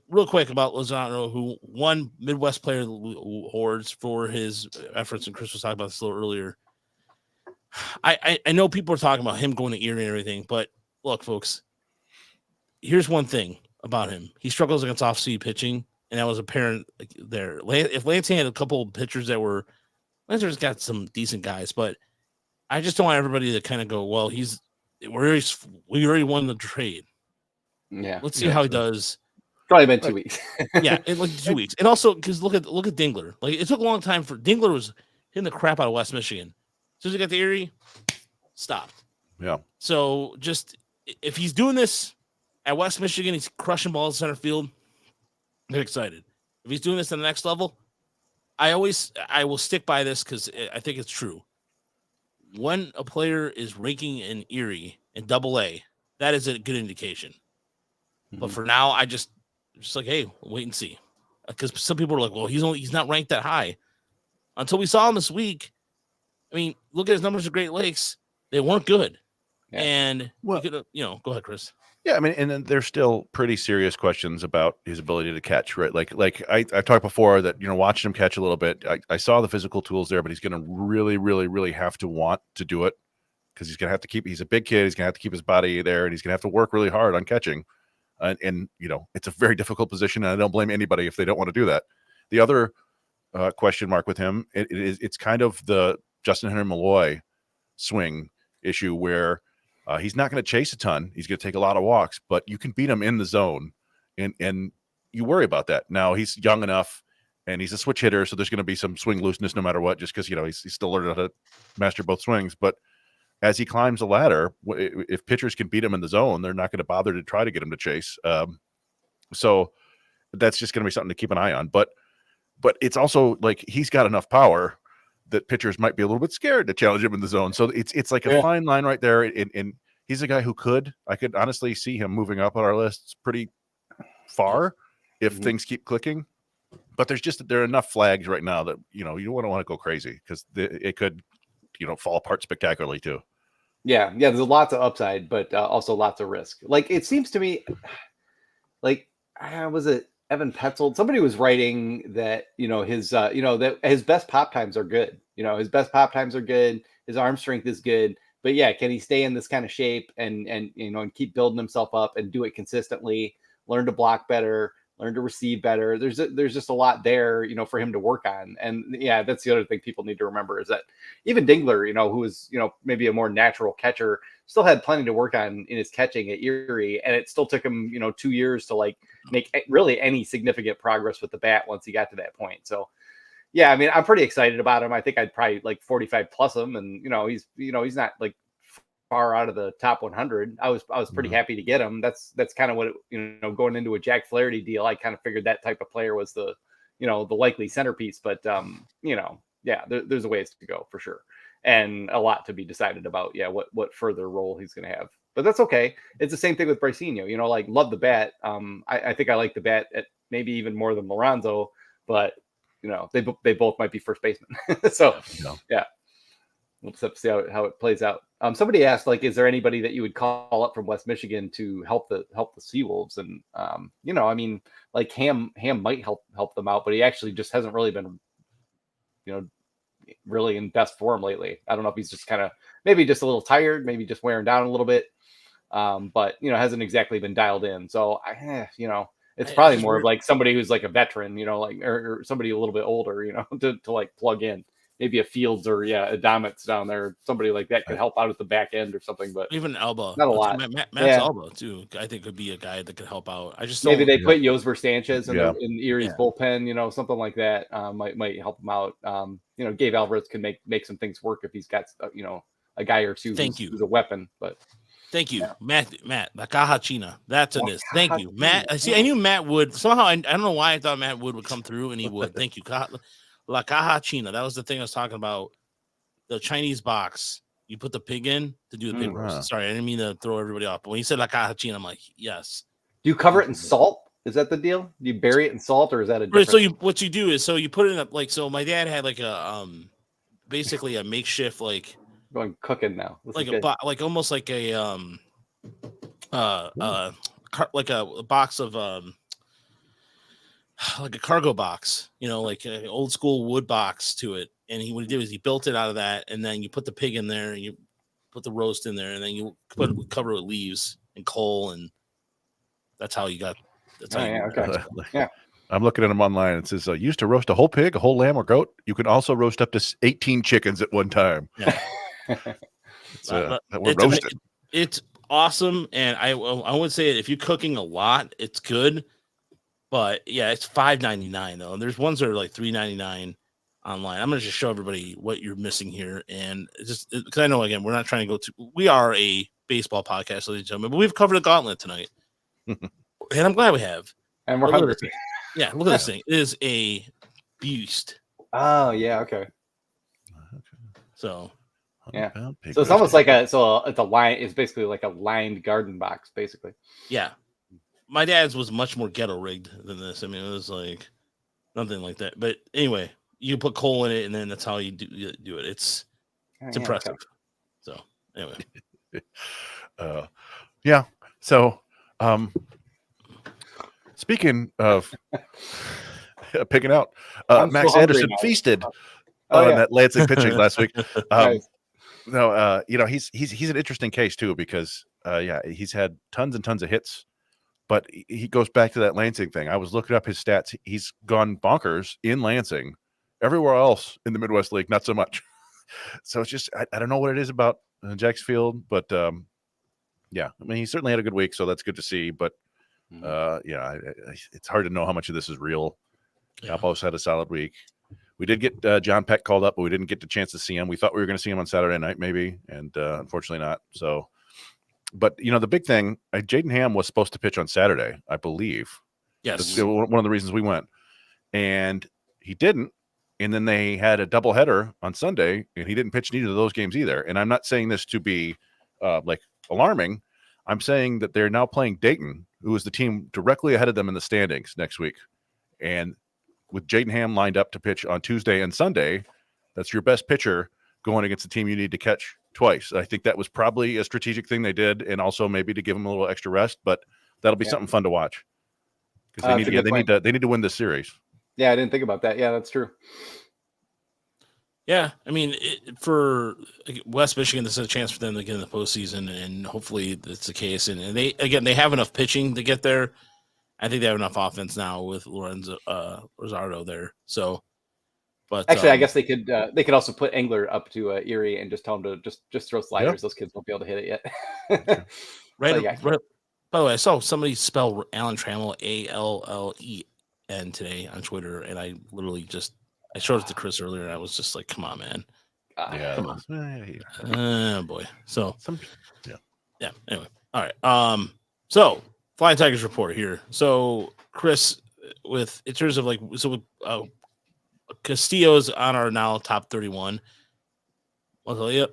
real quick about Lozano, who won Midwest Player Awards for his efforts, and Chris was talking about this a little earlier. I know people are talking about him going to Erie and everything, but look, folks, here's one thing about him. He struggles against off-speed pitching, and that was apparent there. If Lansing had a couple of pitchers Lansing's got some decent guys, but I just don't want everybody to kind of go, well, he's we already won the trade. Yeah. Let's see how he does. Probably been 2 weeks. Yeah, in like 2 weeks. And also because look at Dingler. Like it took a long time for Dingler was hitting the crap out of West Michigan. As soon as he got to Erie, stopped. Yeah. So just if he's doing this at West Michigan, he's crushing balls center field. Get excited. If he's doing this at the next level, I will stick by this because I think it's true. When a player is ranking in Erie in Double-A, that is a good indication. Mm-hmm. But for now, I just like, hey, wait and see, because some people are like, well, he's not ranked that high. Until we saw him this week, I mean, look at his numbers at Great Lakes; they weren't good. Yeah. And go ahead, Chris. Yeah, I mean, and then there's still pretty serious questions about his ability to catch, right? Like I've talked before that, watching him catch a little bit, I saw the physical tools there, but he's going to really, really, really have to want to do it because he's going to have to he's a big kid. He's going to have to keep his body there, and he's going to have to work really hard on catching. And it's a very difficult position, and I don't blame anybody if they don't want to do that. The other question mark with him, it's kind of the Justin Henry Malloy swing issue where he's not going to chase a ton. He's going to take a lot of walks, but you can beat him in the zone, and you worry about that. Now he's young enough, and he's a switch hitter, so there's going to be some swing looseness no matter what, just because he's still learning how to master both swings. But as he climbs the ladder, if pitchers can beat him in the zone, they're not going to bother to try to get him to chase. So that's just going to be something to keep an eye on. But it's also like he's got enough power that pitchers might be a little bit scared to challenge him in the zone. So it's like a fine line right there. And he's a guy who I could honestly see him moving up on our lists pretty far if things keep clicking. But there are enough flags right now that, you don't want to go crazy because it could, fall apart spectacularly too. Yeah. There's lots of upside, but also lots of risk. Like it seems to me like, was it Evan Petzold? Somebody was writing that, that his best pop times are good. His best pop times are good. His arm strength is good. But yeah, can he stay in this kind of shape and keep building himself up and do it consistently, learn to block better, learn to receive better? There's just a lot there, for him to work on. And yeah, that's the other thing people need to remember is that even Dingler, who is, maybe a more natural catcher, still had plenty to work on in his catching at Erie. And it still took him, 2 years to like make really any significant progress with the bat once he got to that point. So yeah, I mean, I'm pretty excited about him. I think I'd probably like 45 plus him, and he's not like far out of the top 100. I was pretty happy to get him. That's kind of what going into a Jack Flaherty deal, I kind of figured that type of player was the the likely centerpiece. But yeah, there's a ways to go for sure, and a lot to be decided about. Yeah, what further role he's going to have, but that's okay. It's the same thing with Bryceño. Like love the bat. I think I like the bat at maybe even more than Liranzo, but they both might be first basemen. So yeah, we'll just have to see how it plays out. Somebody asked, like, is there anybody that you would call up from West Michigan to help the Seawolves? And I mean, like Ham might help them out, but he actually just hasn't really been, really in best form lately. I don't know if he's just kind of maybe just a little tired, maybe just wearing down a little bit, but hasn't exactly been dialed in. So it's probably more of like somebody who's like a veteran, like or somebody a little bit older, to like plug in. Maybe a Fields or a Domit's down there. Somebody like that could help out at the back end or something. But even Elba, not a lot. Matt's Elba too. I think could be a guy that could help out. I just maybe they put Yosver Sanchez in Erie's bullpen. Something like that might help him out. Gabe Alvarez can make some things work if he's got a guy or two who's a weapon. But thank you, Matt. La Caja China. That's a miss. Thank you, Matt. I knew Matt would somehow. I don't know why I thought Matt would come through, and he would. Thank you, La Caja China. That was the thing I was talking about. The Chinese box. You put the pig in to do the pig roast. Sorry, I didn't mean to throw everybody off. But when you said La Caja China, I'm like, yes. Do you cover it in salt? Is that the deal? Do you bury it in salt, or is that a different... So what you do is you put it in like so. My dad had like a basically a makeshift like going cooking now. Like almost like a like a box of like a cargo box, like an old school wood box to it. And what he did was he built it out of that, and then you put the pig in there, and you put the roast in there, and then you cover it with leaves and coal, and that's how you got. That's how yeah. I'm looking at them online. It says used to roast a whole pig, a whole lamb, or goat. You can also roast up to 18 chickens at one time. Yeah. We're roasted. It's awesome, and I would say if you're cooking a lot, it's good. But yeah, it's $5.99 though. There's ones that are like $3.99 online. I'm gonna just show everybody what you're missing here, and just because I know again we're not trying to go to. We are a baseball podcast, ladies and gentlemen, but we've covered the gauntlet tonight, and I'm glad we have. And we're But look hungry. at this thing. Yeah, look at this thing. It is a beast. Oh yeah, okay. So Yeah. Pig So it's roast. almost like it's a line. It's basically like a lined garden box, basically. yeah, my dad's was much more ghetto rigged than this. I mean, it was like nothing like that. But anyway, you put coal in it, and then that's how you do it. It's impressive. Okay. So anyway, yeah. So, speaking of picking out, I'm Max so hungry Anderson now. feasted Oh, on yeah. that Lansing pitching last week. Nice. No, he's an interesting case too because he's had tons and tons of hits, but he goes back to that Lansing thing. I was looking up his stats. He's gone bonkers in Lansing. Everywhere else in the Midwest League, not so much. So it's just I don't know what it is about Jack's Field, but yeah, I mean he certainly had a good week, so that's good to see. But it's hard to know how much of this is real. Yeah. Campos had a solid week. We did get John Peck called up, but we didn't get the chance to see him. We thought we were going to see him on Saturday night, maybe, and unfortunately not. So, but the big thing, Jaden Ham was supposed to pitch on Saturday, I believe. yes, That's one of the reasons we went, and he didn't. And then they had a doubleheader on Sunday, and he didn't pitch in either of those games either. And I'm not saying this to be like alarming. I'm saying that they're now playing Dayton, who is the team directly ahead of them in the standings next week, and with Jaden Ham lined up to pitch on Tuesday and Sunday, that's your best pitcher going against the team you need to catch twice. I think that was probably a strategic thing they did, and also maybe to give them a little extra rest. But that'll be something fun to watch because they need to win this series. Yeah, I didn't think about that. Yeah, that's true. yeah. I mean, for West Michigan, this is a chance for them to get in the postseason, and hopefully that's the case. And they have enough pitching to get there. I think they have enough offense now with Rosario there. So, but Actually, I guess they could also put Engler up to Erie and just tell him to just throw sliders. Yep. Those kids won't be able to hit it yet. right. By the way, I saw somebody spell Alan Trammell ALLEN today on Twitter, and I literally I showed it to Chris earlier, and I was just like, "Come on, man! Yeah, come on, yeah. oh boy." So, Yeah. Anyway, all right. So Flying Tigers report here. So Chris, in terms of Castillo's on our now top 31. Montilla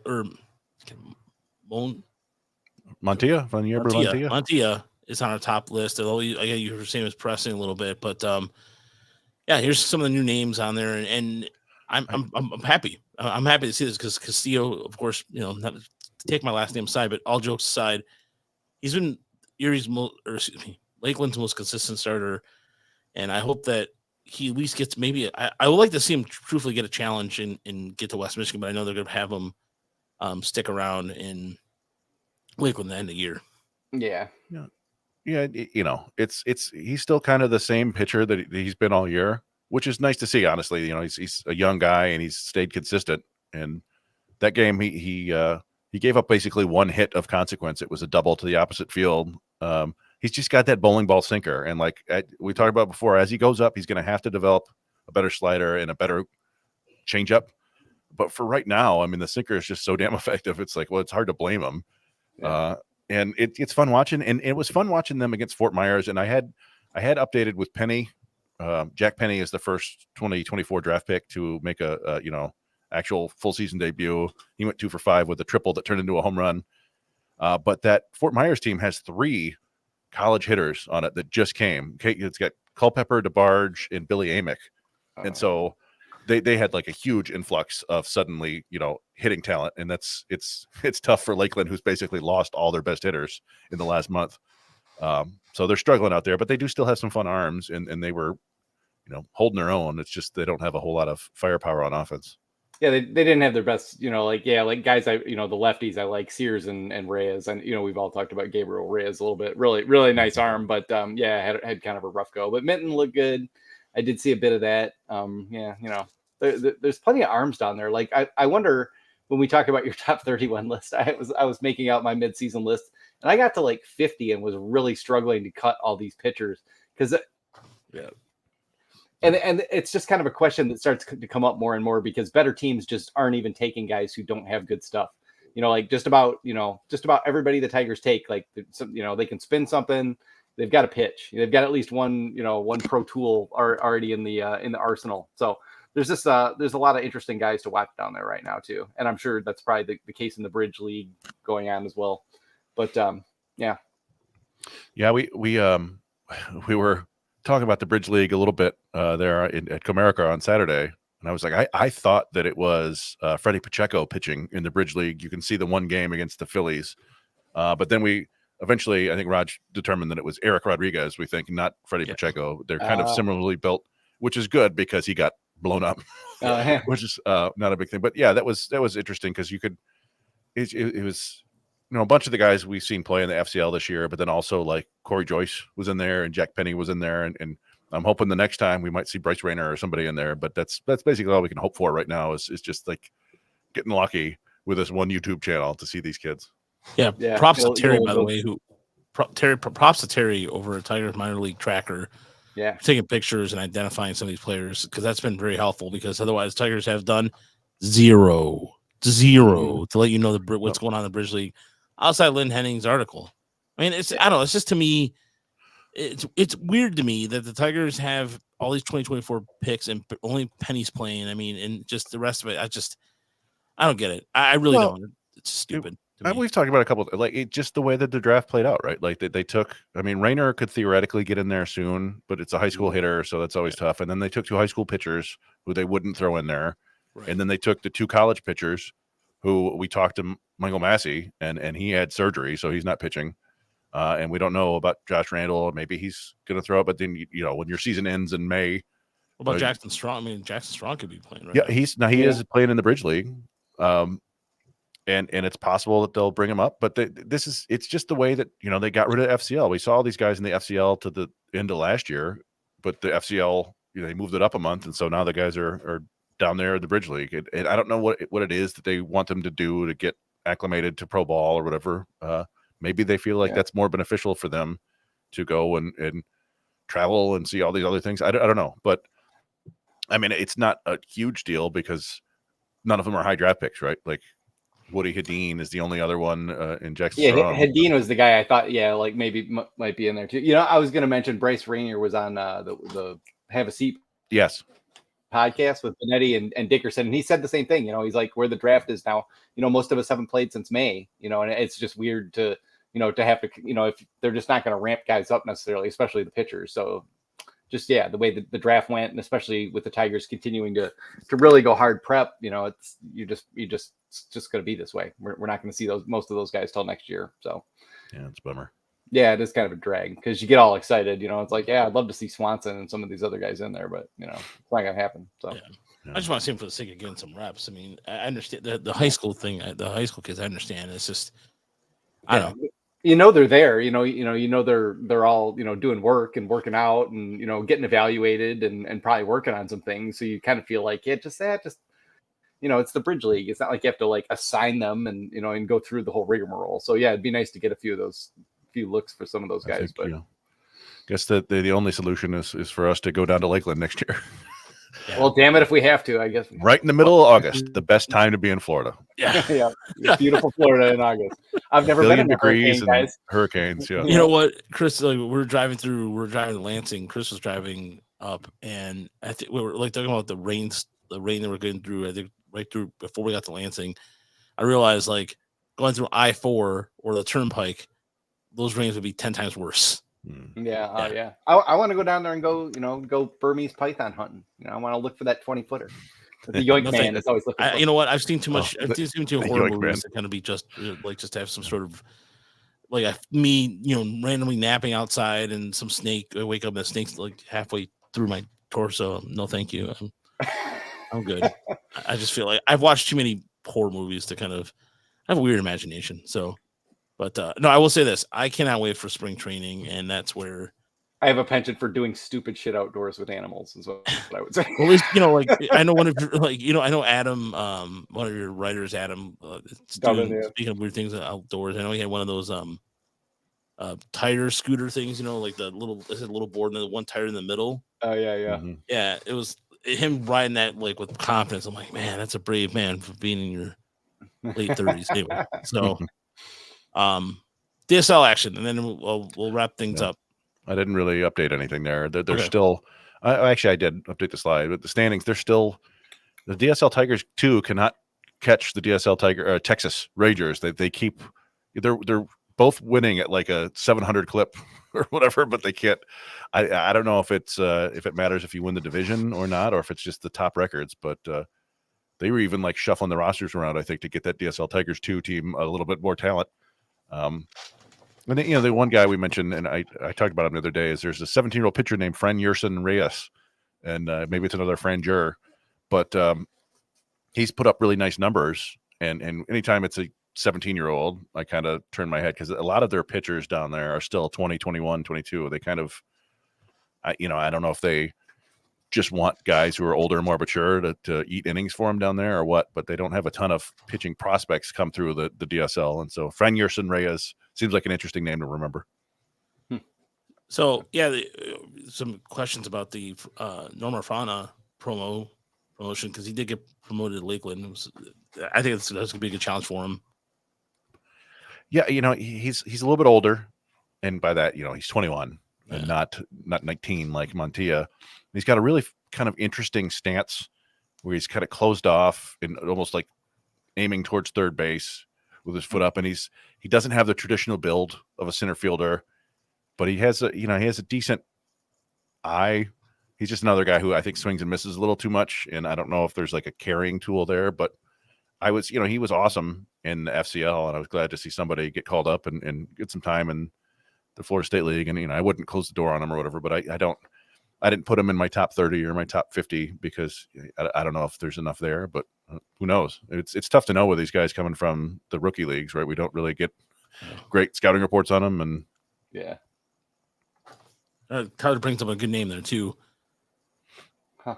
is on our top list. Although you were saying it was pressing a little bit, but here's some of the new names on there, and I'm happy. I'm happy to see this because Castillo, of course, not to take my last name aside, but all jokes aside, he's been Lakeland's most consistent starter, and I hope that he at least gets maybe. I would like to see him truthfully get a challenge and get to West Michigan, but I know they're going to have him stick around in Lakeland at the end of the year. Yeah. He's still kind of the same pitcher that he's been all year, which is nice to see. Honestly, he's a young guy and he's stayed consistent. And that game, he gave up basically one hit of consequence. It was a double to the opposite field. He's just got that bowling ball sinker, and we talked about before, as he goes up, he's going to have to develop a better slider and a better changeup. But for right now, I mean, the sinker is just so damn effective. It's like, well, it's hard to blame him. Yeah. And it's fun watching, and it was fun watching them against Fort Myers. And I had updated with Penny. Jack Penny is the first 2024 draft pick to make a actual full season debut. He went 2 for 5 with a triple that turned into a home run. But that Fort Myers team has 3 college hitters on it that just came. It's got Culpepper, DeBarge, and Billy Amick. And so they had like a huge influx of suddenly, hitting talent. And it's tough for Lakeland, who's basically lost all their best hitters in the last month. So they're struggling out there, but they do still have some fun arms, and they were, holding their own. It's just they don't have a whole lot of firepower on offense. Yeah, they didn't have their best, like guys, the lefties I like, Sears and Reyes, and we've all talked about Gabriel Reyes a little bit. Really, really nice arm, but had kind of a rough go. But Minton looked good. I did see a bit of that. There's plenty of arms down there. Like I wonder, when we talk about your top 31 list, I was making out my midseason list, and I got to like 50 and was really struggling to cut all these pitchers because and it's just kind of a question that starts to come up more and more because better teams just aren't even taking guys who don't have good stuff. Like just about everybody the Tigers take, like, they can spin something. They've got a pitch. They've got at least one pro tool already in the arsenal. So there's there's a lot of interesting guys to watch down there right now too. And I'm sure that's probably the case in the Bridge League going on as well. But yeah, we were talking about the Bridge League a little bit there at Comerica on Saturday. And I was like, I thought that it was Freddie Pacheco pitching in the Bridge League. You can see the one game against the Phillies. But then we eventually, I think Raj determined that it was Eric Rodriguez, we think, not Freddie Pacheco. They're kind of similarly built, which is good because he got blown up, which is not a big thing. But yeah, that was interesting because you could, it was, a bunch of the guys we've seen play in the FCL this year, but then also like Corey Joyce was in there and Jack Penny was in there. And I'm hoping the next time we might see Bryce Rayner or somebody in there, but that's basically all we can hope for right now is just like getting lucky with this one YouTube channel to see these kids. Yeah. Props to Terry, by the way, props to Terry over at Tigers minor league tracker. Yeah. Taking pictures and identifying some of these players because that's been very helpful because otherwise Tigers have done zero to let you know what's going on in the Bridge League outside Lynn Henning's article. I mean, I don't know. It's just, to me, it's weird to me that the Tigers have all these 2024 picks and only Penny's playing. I mean, and just the rest of it, I don't get it. I really don't. It's stupid. We've talked about a couple of, like, just the way that the draft played out, right? Like they took, I mean, Rayner could theoretically get in there soon, but it's a high school hitter, so that's always tough. And then they took 2 high school pitchers who they wouldn't throw in there. Right. And then they took the 2 college pitchers who we talked to Michael Massey, and he had surgery, so he's not pitching. And we don't know about Josh Randall. Maybe he's going to throw it, but then, when your season ends in May. What about Jackson Strong? I mean, Jackson Strong could be playing, right? Yeah, he is playing in the Bridge League. And it's possible that they'll bring him up, but it's just the way that, they got rid of FCL. We saw all these guys in the FCL to the end of last year, but the FCL, they moved it up a month. And so now the guys are down there at the Bridge League. And I don't know what it is that they want them to do to get acclimated to pro ball or whatever. Maybe they feel like that's more beneficial for them to go and travel and see all these other things. I don't know, but I mean, it's not a huge deal because none of them are high draft picks, right? Like Woody Hedin is the only other one in Jackson. Yeah, Hedin was the guy I thought, like maybe might be in there too. I was going to mention Bryce Rayner was on the Have a Seat podcast with Benetti and Dickerson, and he said the same thing. He's like, where the draft is now, most of us haven't played since May, and it's just weird to have to, if they're just not going to ramp guys up necessarily, especially the pitchers. So just, the way that the draft went, and especially with the Tigers continuing to really go hard prep, it's just going to be this way. We're not going to see most of those guys till next year. So yeah, it's a bummer. Yeah, it is kind of a drag because you get all excited. It's like, I'd love to see Swanson and some of these other guys in there, but it's not going to happen. So I just want to see him for the sake of getting some reps. I mean, I understand the high school thing, the high school kids. I understand. It's just, I don't know. They're there. They're all doing work and working out and getting evaluated and probably working on some things. So you kind of feel like it's the Bridge League. It's not like you have to like assign them and and go through the whole rigmarole. So yeah, it'd be nice to get a few looks for some of those guys. But I guess that the only solution is for us to go down to Lakeland next year. Yeah. Well, damn it, if we have to, I guess. Right in the middle of August, the best time to be in Florida. Yeah, beautiful Florida in August. I've never been in a hurricane, guys. Hurricanes, yeah. You know what, Chris? Like, we're driving to Lansing. Chris was driving up, and I think we were like talking about the rain that we're getting through. I think right through before we got to Lansing, I realized like going through I-4 or the Turnpike, those rains would be 10 times worse. Yeah. I want to go down there and go Burmese python hunting. I want to look for that 20-footer. The Yoink Man is always looking. You know what? I've seen too much. I've seen too many horror movies that kind of be just to have some sort of like me, randomly napping outside and some snake. I wake up and the snake's like halfway through my torso. No, thank you. I'm good. I just feel like I've watched too many horror movies to kind of have a weird imagination. So. But no, I will say this: I cannot wait for spring training, and that's where I have a penchant for doing stupid shit outdoors with animals, is what I would say. Well, at least, like I know one of your, I know Adam, one of your writers, Adam, Dublin, yeah. speaking of weird things outdoors. I know he had one of those tire scooter things, like the little board and the one tire in the middle. Oh yeah. Yeah, it was him riding that like with confidence. I'm like, man, that's a brave man for being in your late 30s. Anyway, so DSL action, and then we'll wrap things up. I didn't really update anything there. They're Okay. still. Actually, I did update the slide, but the standings, they're still. The DSL Tigers 2 cannot catch the DSL Texas Rangers. They keep. They're both winning at like a 700 clip or whatever, but they can't. I don't know if it matters if you win the division or not, or if it's just the top records. But they were even like shuffling the rosters around, I think, to get that DSL Tigers 2 team a little bit more talent. And then, the one guy we mentioned, and I talked about him the other day, is there's a 17-year-old pitcher named Thayron Reyes, and maybe it's another Franger, but he's put up really nice numbers. And anytime it's a 17-year-old, I kind of turn my head, because a lot of their pitchers down there are still 20, 21, 22. They kind of, I don't know if they just want guys who are older and more mature to eat innings for them down there or what, but they don't have a ton of pitching prospects come through the DSL. And so Thayron Reyes seems like an interesting name to remember. So yeah, some questions about the Norma Fauna promotion, because he did get promoted to Lakeland. I think that's going to be a good challenge for him. Yeah, he's a little bit older, and by that, he's 21 and not 19 like Montilla. He's got a really kind of interesting stance where he's kind of closed off and almost like aiming towards third base with his foot up, and he doesn't have the traditional build of a center fielder, but he has a decent eye. He's just another guy who I think swings and misses a little too much, and I don't know if there's like a carrying tool there, but he was awesome in the FCL, and I was glad to see somebody get called up and get some time in the Florida State League. And I wouldn't close the door on him or whatever, but I didn't put him in my top 30 or my top 50 because I don't know if there's enough there, but who knows? It's tough to know with these guys coming from the rookie leagues, right? We don't really get great scouting reports on them, and yeah. Tyler brings up a good name there too. Huh.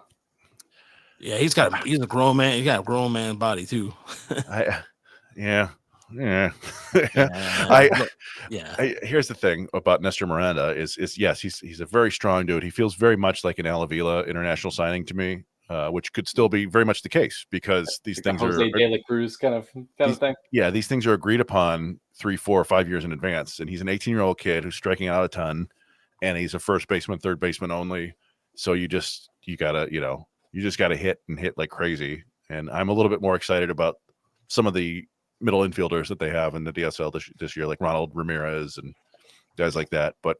Yeah, he's a grown man. He got a grown man body too. Yeah. Here's the thing about Nestor Miranda is yes, he's a very strong dude. He feels very much like an Alavila international signing to me, which could still be very much the case, because these things Jose are De La Cruz kind of thing. Yeah, these things are agreed upon 3, 4, 5 years in advance. And he's an 18-year-old kid who's striking out a ton, and he's a first baseman, third baseman only. So you just gotta hit like crazy. And I'm a little bit more excited about some of the middle infielders that they have in the DSL this year, like Ronald Ramirez and guys like that. But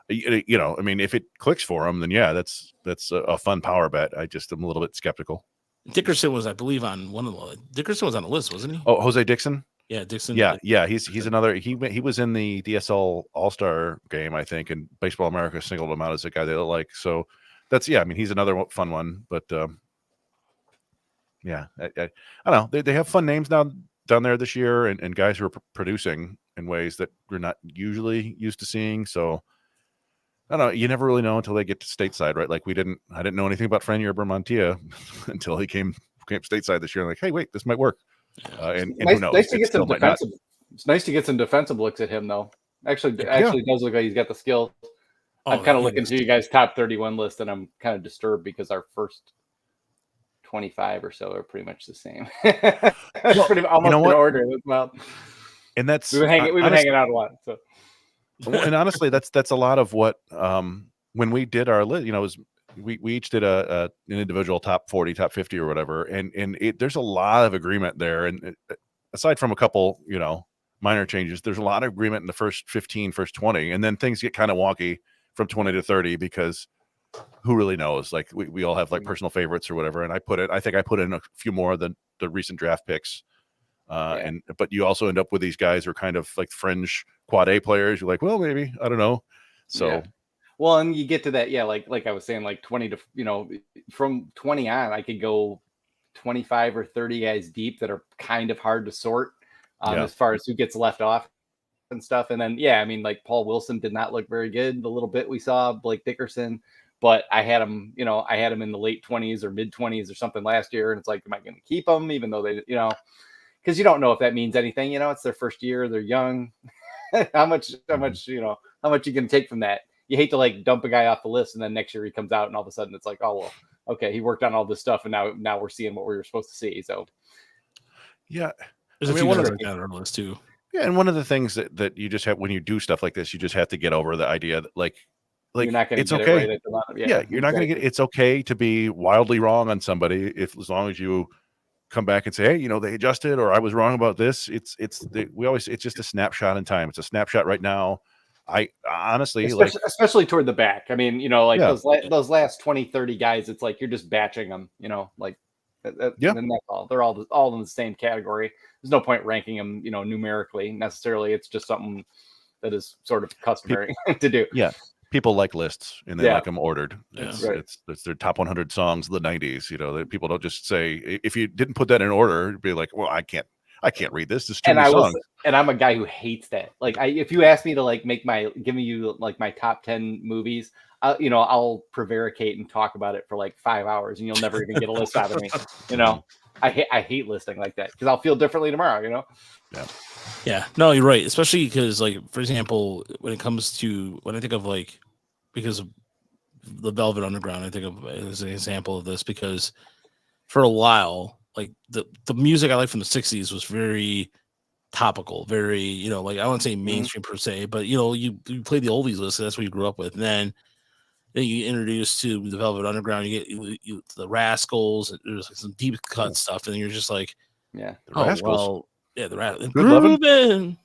if it clicks for him, then yeah, that's a fun power bet. I just am a little bit skeptical. Dickerson was, I believe, on Dickerson was on the list, wasn't he? Oh, Jose Dixon. Yeah, Dixon. Yeah. He's another. He was in the DSL All-Star game, I think, and Baseball America singled him out as a guy they like. So that's he's another fun one. But I don't know. They have fun names now down there this year, and guys who are producing in ways that we're not usually used to seeing. So I don't know. You never really know until they get to stateside, right? Like I didn't know anything about Franier Bermontilla until he came stateside this year. I'm like, hey, wait, this might work. And who knows? Nice to get some defensive. It's nice to get some defensive looks at him, though. Actually, does look like he's got the skill. I'm kind of looking through you guys' top 31 list, and I'm kind of disturbed because our first 25 or so are pretty much the same. Pretty almost in order. Well, and that's we've been hanging out a lot. So, and honestly, that's a lot of what when we did our list, we each did an individual top 40, top 50 or whatever, and there's a lot of agreement there, and aside from a couple minor changes, there's a lot of agreement in the first 15, first 20, and then things get kind of wonky from 20 to 30 because who really knows? Like we all have like personal favorites or whatever, and I think I put in a few more than the recent draft picks, but you also end up with these guys who are kind of like fringe quad A players. You're like, well, maybe I don't know. So. Yeah. Well, and you get to that, like I was saying, like 20 to, from 20 on, I could go 25 or 30 guys deep that are kind of hard to sort as far as who gets left off. and stuff. And then, yeah, I mean, like Paul Wilson did not look very good. The little bit we saw, Blake Dickerson, but I had him in the late 20s or mid 20s or something last year. And it's like, am I going to keep him even though they, because you don't know if that means anything, it's their first year. They're young. how much you can take from that. You hate to like dump a guy off the list and then next year he comes out and all of a sudden it's like, oh, well, okay, he worked on all this stuff and now we're seeing what we were supposed to see. So yeah, there's a few guys like that on our list too. Yeah, and one of the things that you just have when you do stuff like this, you just have to get over the idea that like you're not going to get okay. it right at the bottom. Yeah, you're not going to get. It's okay to be wildly wrong on somebody as long as you come back and say, hey, they adjusted or I was wrong about this. It's just a snapshot in time. It's a snapshot right now. I honestly especially toward the back. I mean, those last 20, 30 guys, it's like you're just batching them, like and that's all. They're all in the same category. There's no point ranking them, numerically necessarily. It's just something that is sort of customary to do. Yeah. People like lists and they like them ordered. Yeah. It's their top 100 songs of the 90s. That people don't just say, if you didn't put that in order, it'd be like, well, I can't read this. There's too many songs. And I'm a guy who hates that. Like, if you ask me to like give you like my top 10 movies, I'll prevaricate and talk about it for like 5 hours, and you'll never even get a list out of me. I hate listing like that because I'll feel differently tomorrow. Yeah, no, you're right. Especially because, like, for example, when I think of like, because of the Velvet Underground, I think of as an example of this because for a while, like the music I like from the '60s was very topical, very like I wouldn't say mainstream per se, but you play the oldies list, so that's what you grew up with, and then you introduce to the Velvet Underground, you get the Rascals, and there's like some deep cut stuff, and you're just like, the Rascals. Well, yeah, the Rascals. Groovin'.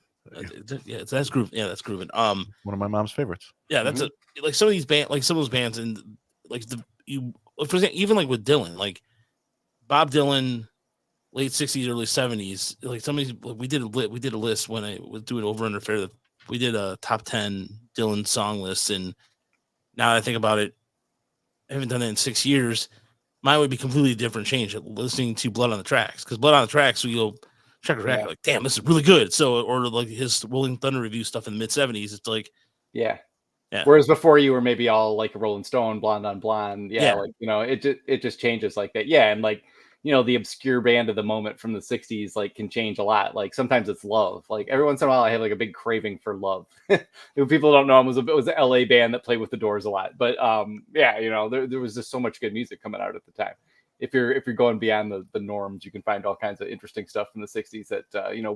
Yeah, that's grooving. Yeah, that's grooving. One of my mom's favorites. Yeah, that's like some of these like some of those bands, and like for example, even like with Dylan, like Bob Dylan, late '60s, early '70s. Like some of these, we did a list when I was doing Over Under Fair. We did a top 10 Dylan song list, and now that I think about it, I haven't done it in 6 years. Mine would be completely different change listening to Blood on the Tracks, because Blood on the Tracks, we go check a track like, damn, this is really good. So, or like his Rolling Thunder review stuff in the mid '70s, it's like, yeah. Whereas before you were maybe all like a Rolling Stone, Blonde on Blonde, like it just changes like that, and like the obscure band of the moment from the '60s like can change a lot. Like sometimes it's Love. Like every once in a while, I have like a big craving for Love. If people don't know, it was an LA band that played with the Doors a lot, but there was just so much good music coming out at the time. If you're going beyond the norms, you can find all kinds of interesting stuff from the '60s that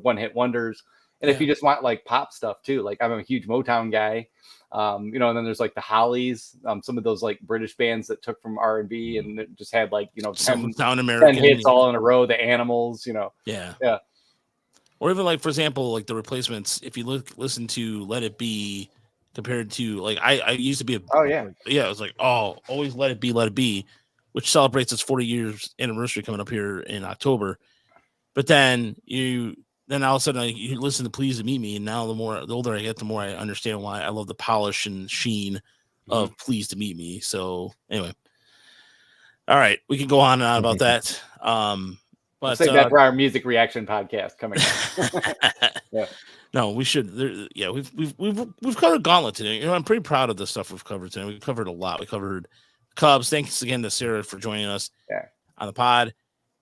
one hit wonders. And if you just want like pop stuff too, like I'm a huge Motown guy, and then there's like the Hollies, some of those like British bands that took from R&B and it just had like 10 hits all in a row. The Animals, yeah. Or even like for example, like the Replacements. If you listen to Let It Be compared to like I used to be it was like always Let It Be. Which celebrates its 40 years anniversary coming up here in October. But then all of a sudden you listen to Please to Meet Me, and now the older I get, the more I understand why I love the polish and sheen of Please to Meet Me. So anyway, all right, we can go on and on about that. But save that for our music reaction podcast coming up. No, we should. We've covered Gauntlet today. I'm pretty proud of the stuff we've covered today. We covered a lot. We covered Cubs. Thanks again to Sara for joining us on the pod.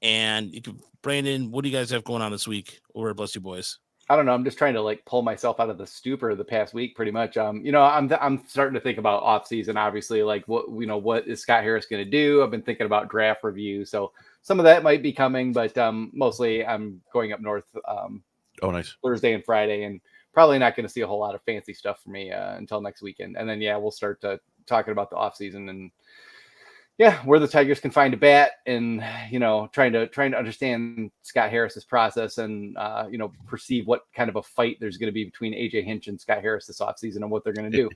And Brandon, what do you guys have going on this week over at Bless You Boys? I don't know. I'm just trying to like pull myself out of the stupor the past week, pretty much. I'm starting to think about off season. Obviously, like what is Scott Harris going to do? I've been thinking about draft review, so some of that might be coming, but mostly I'm going up north. Nice. Thursday and Friday, and probably not going to see a whole lot of fancy stuff for me until next weekend. And then we'll start talking about the off season and where the Tigers can find a bat, and trying to understand Scott Harris's process, and perceive what kind of a fight there's going to be between AJ Hinch and Scott Harris this offseason and what they're going to do.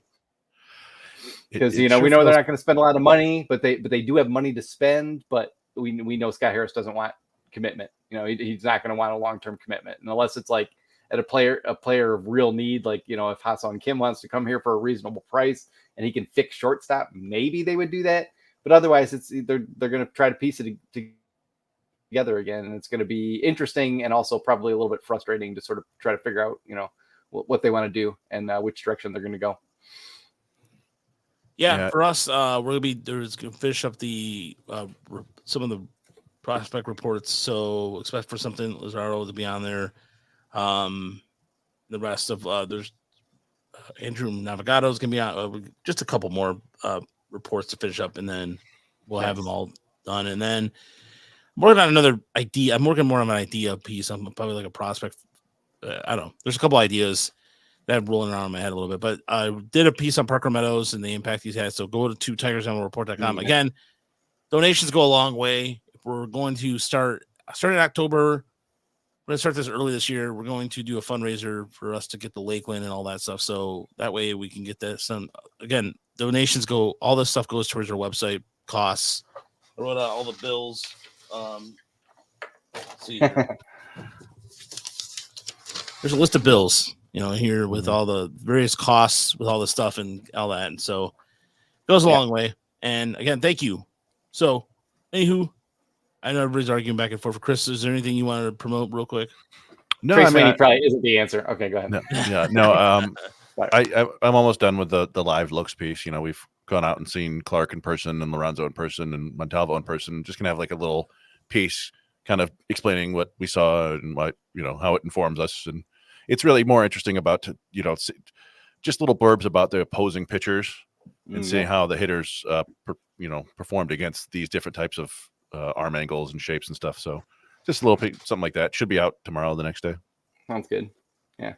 Because we know they're not going to spend a lot of money, but they do have money to spend. But we know Scott Harris doesn't want commitment. He's not going to want a long-term commitment, and unless it's like at a player of real need, like if Ha-Seong Kim wants to come here for a reasonable price and he can fix shortstop, maybe they would do that. But otherwise, they're going to try to piece it together again, and it's going to be interesting and also probably a little bit frustrating to sort of try to figure out what they want to do and which direction they're going to go. Yeah, for us, we're gonna finish up the some of the prospect reports. So expect for something Lazaro to be on there. The rest of there's Andrew Navigato is gonna be on. Just a couple more reports to finish up, and then we'll have them all done. And then I'm working on another idea. I'm working more on an idea piece. I'm probably like a prospect. I don't know. There's a couple ideas that I'm rolling around in my head a little bit, but I did a piece on Parker Meadows and the impact he's had. So go to TigersAnimalReport.com. Again, donations go a long way. We're going to start in October. We're going to start this early this year. We're going to do a fundraiser for us to get the Lakeland and all that stuff. So that way we can get this. And again, donations go, all this stuff goes towards our website costs. I wrote out all the bills. Let's see here. There's a list of bills, here with all the various costs, with all the stuff and all that. And so it goes a long way. And again, thank you. So, anywho, I know everybody's arguing back and forth. For Chris, is there anything you wanted to promote real quick? No, Trace Maney probably isn't the answer. Okay, go ahead. I'm almost done with the live looks piece. We've gone out and seen Clark in person and Liranzo in person and Montalvo in person. Just gonna have like a little piece kind of explaining what we saw and what, how it informs us. And it's really more interesting about, just little blurbs about the opposing pitchers and seeing how the hitters, performed against these different types of arm angles and shapes and stuff. So just a little something like that should be out tomorrow, the next day. Sounds good. Yeah.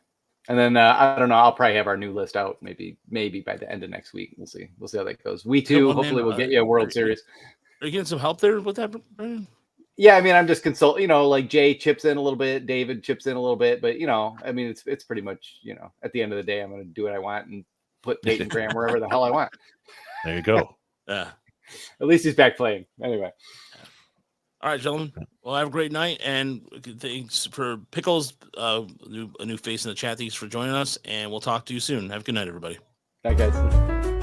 And then I don't know. I'll probably have our new list out maybe by the end of next week. We'll see. We'll see how that goes. We too. Hopefully, we'll get you a World Series. Are you getting some help there with that, Brandon? Yeah, I mean, I'm just consulting. Like Jay chips in a little bit, David chips in a little bit, but I mean, it's pretty much at the end of the day, I'm going to do what I want and put Peyton Graham wherever the hell I want. There you go. At least he's back playing anyway. All right, gentlemen. Well, have a great night, and thanks for Pickles, a new face in the chat. Thanks for joining us, and we'll talk to you soon. Have a good night, everybody. Bye, guys.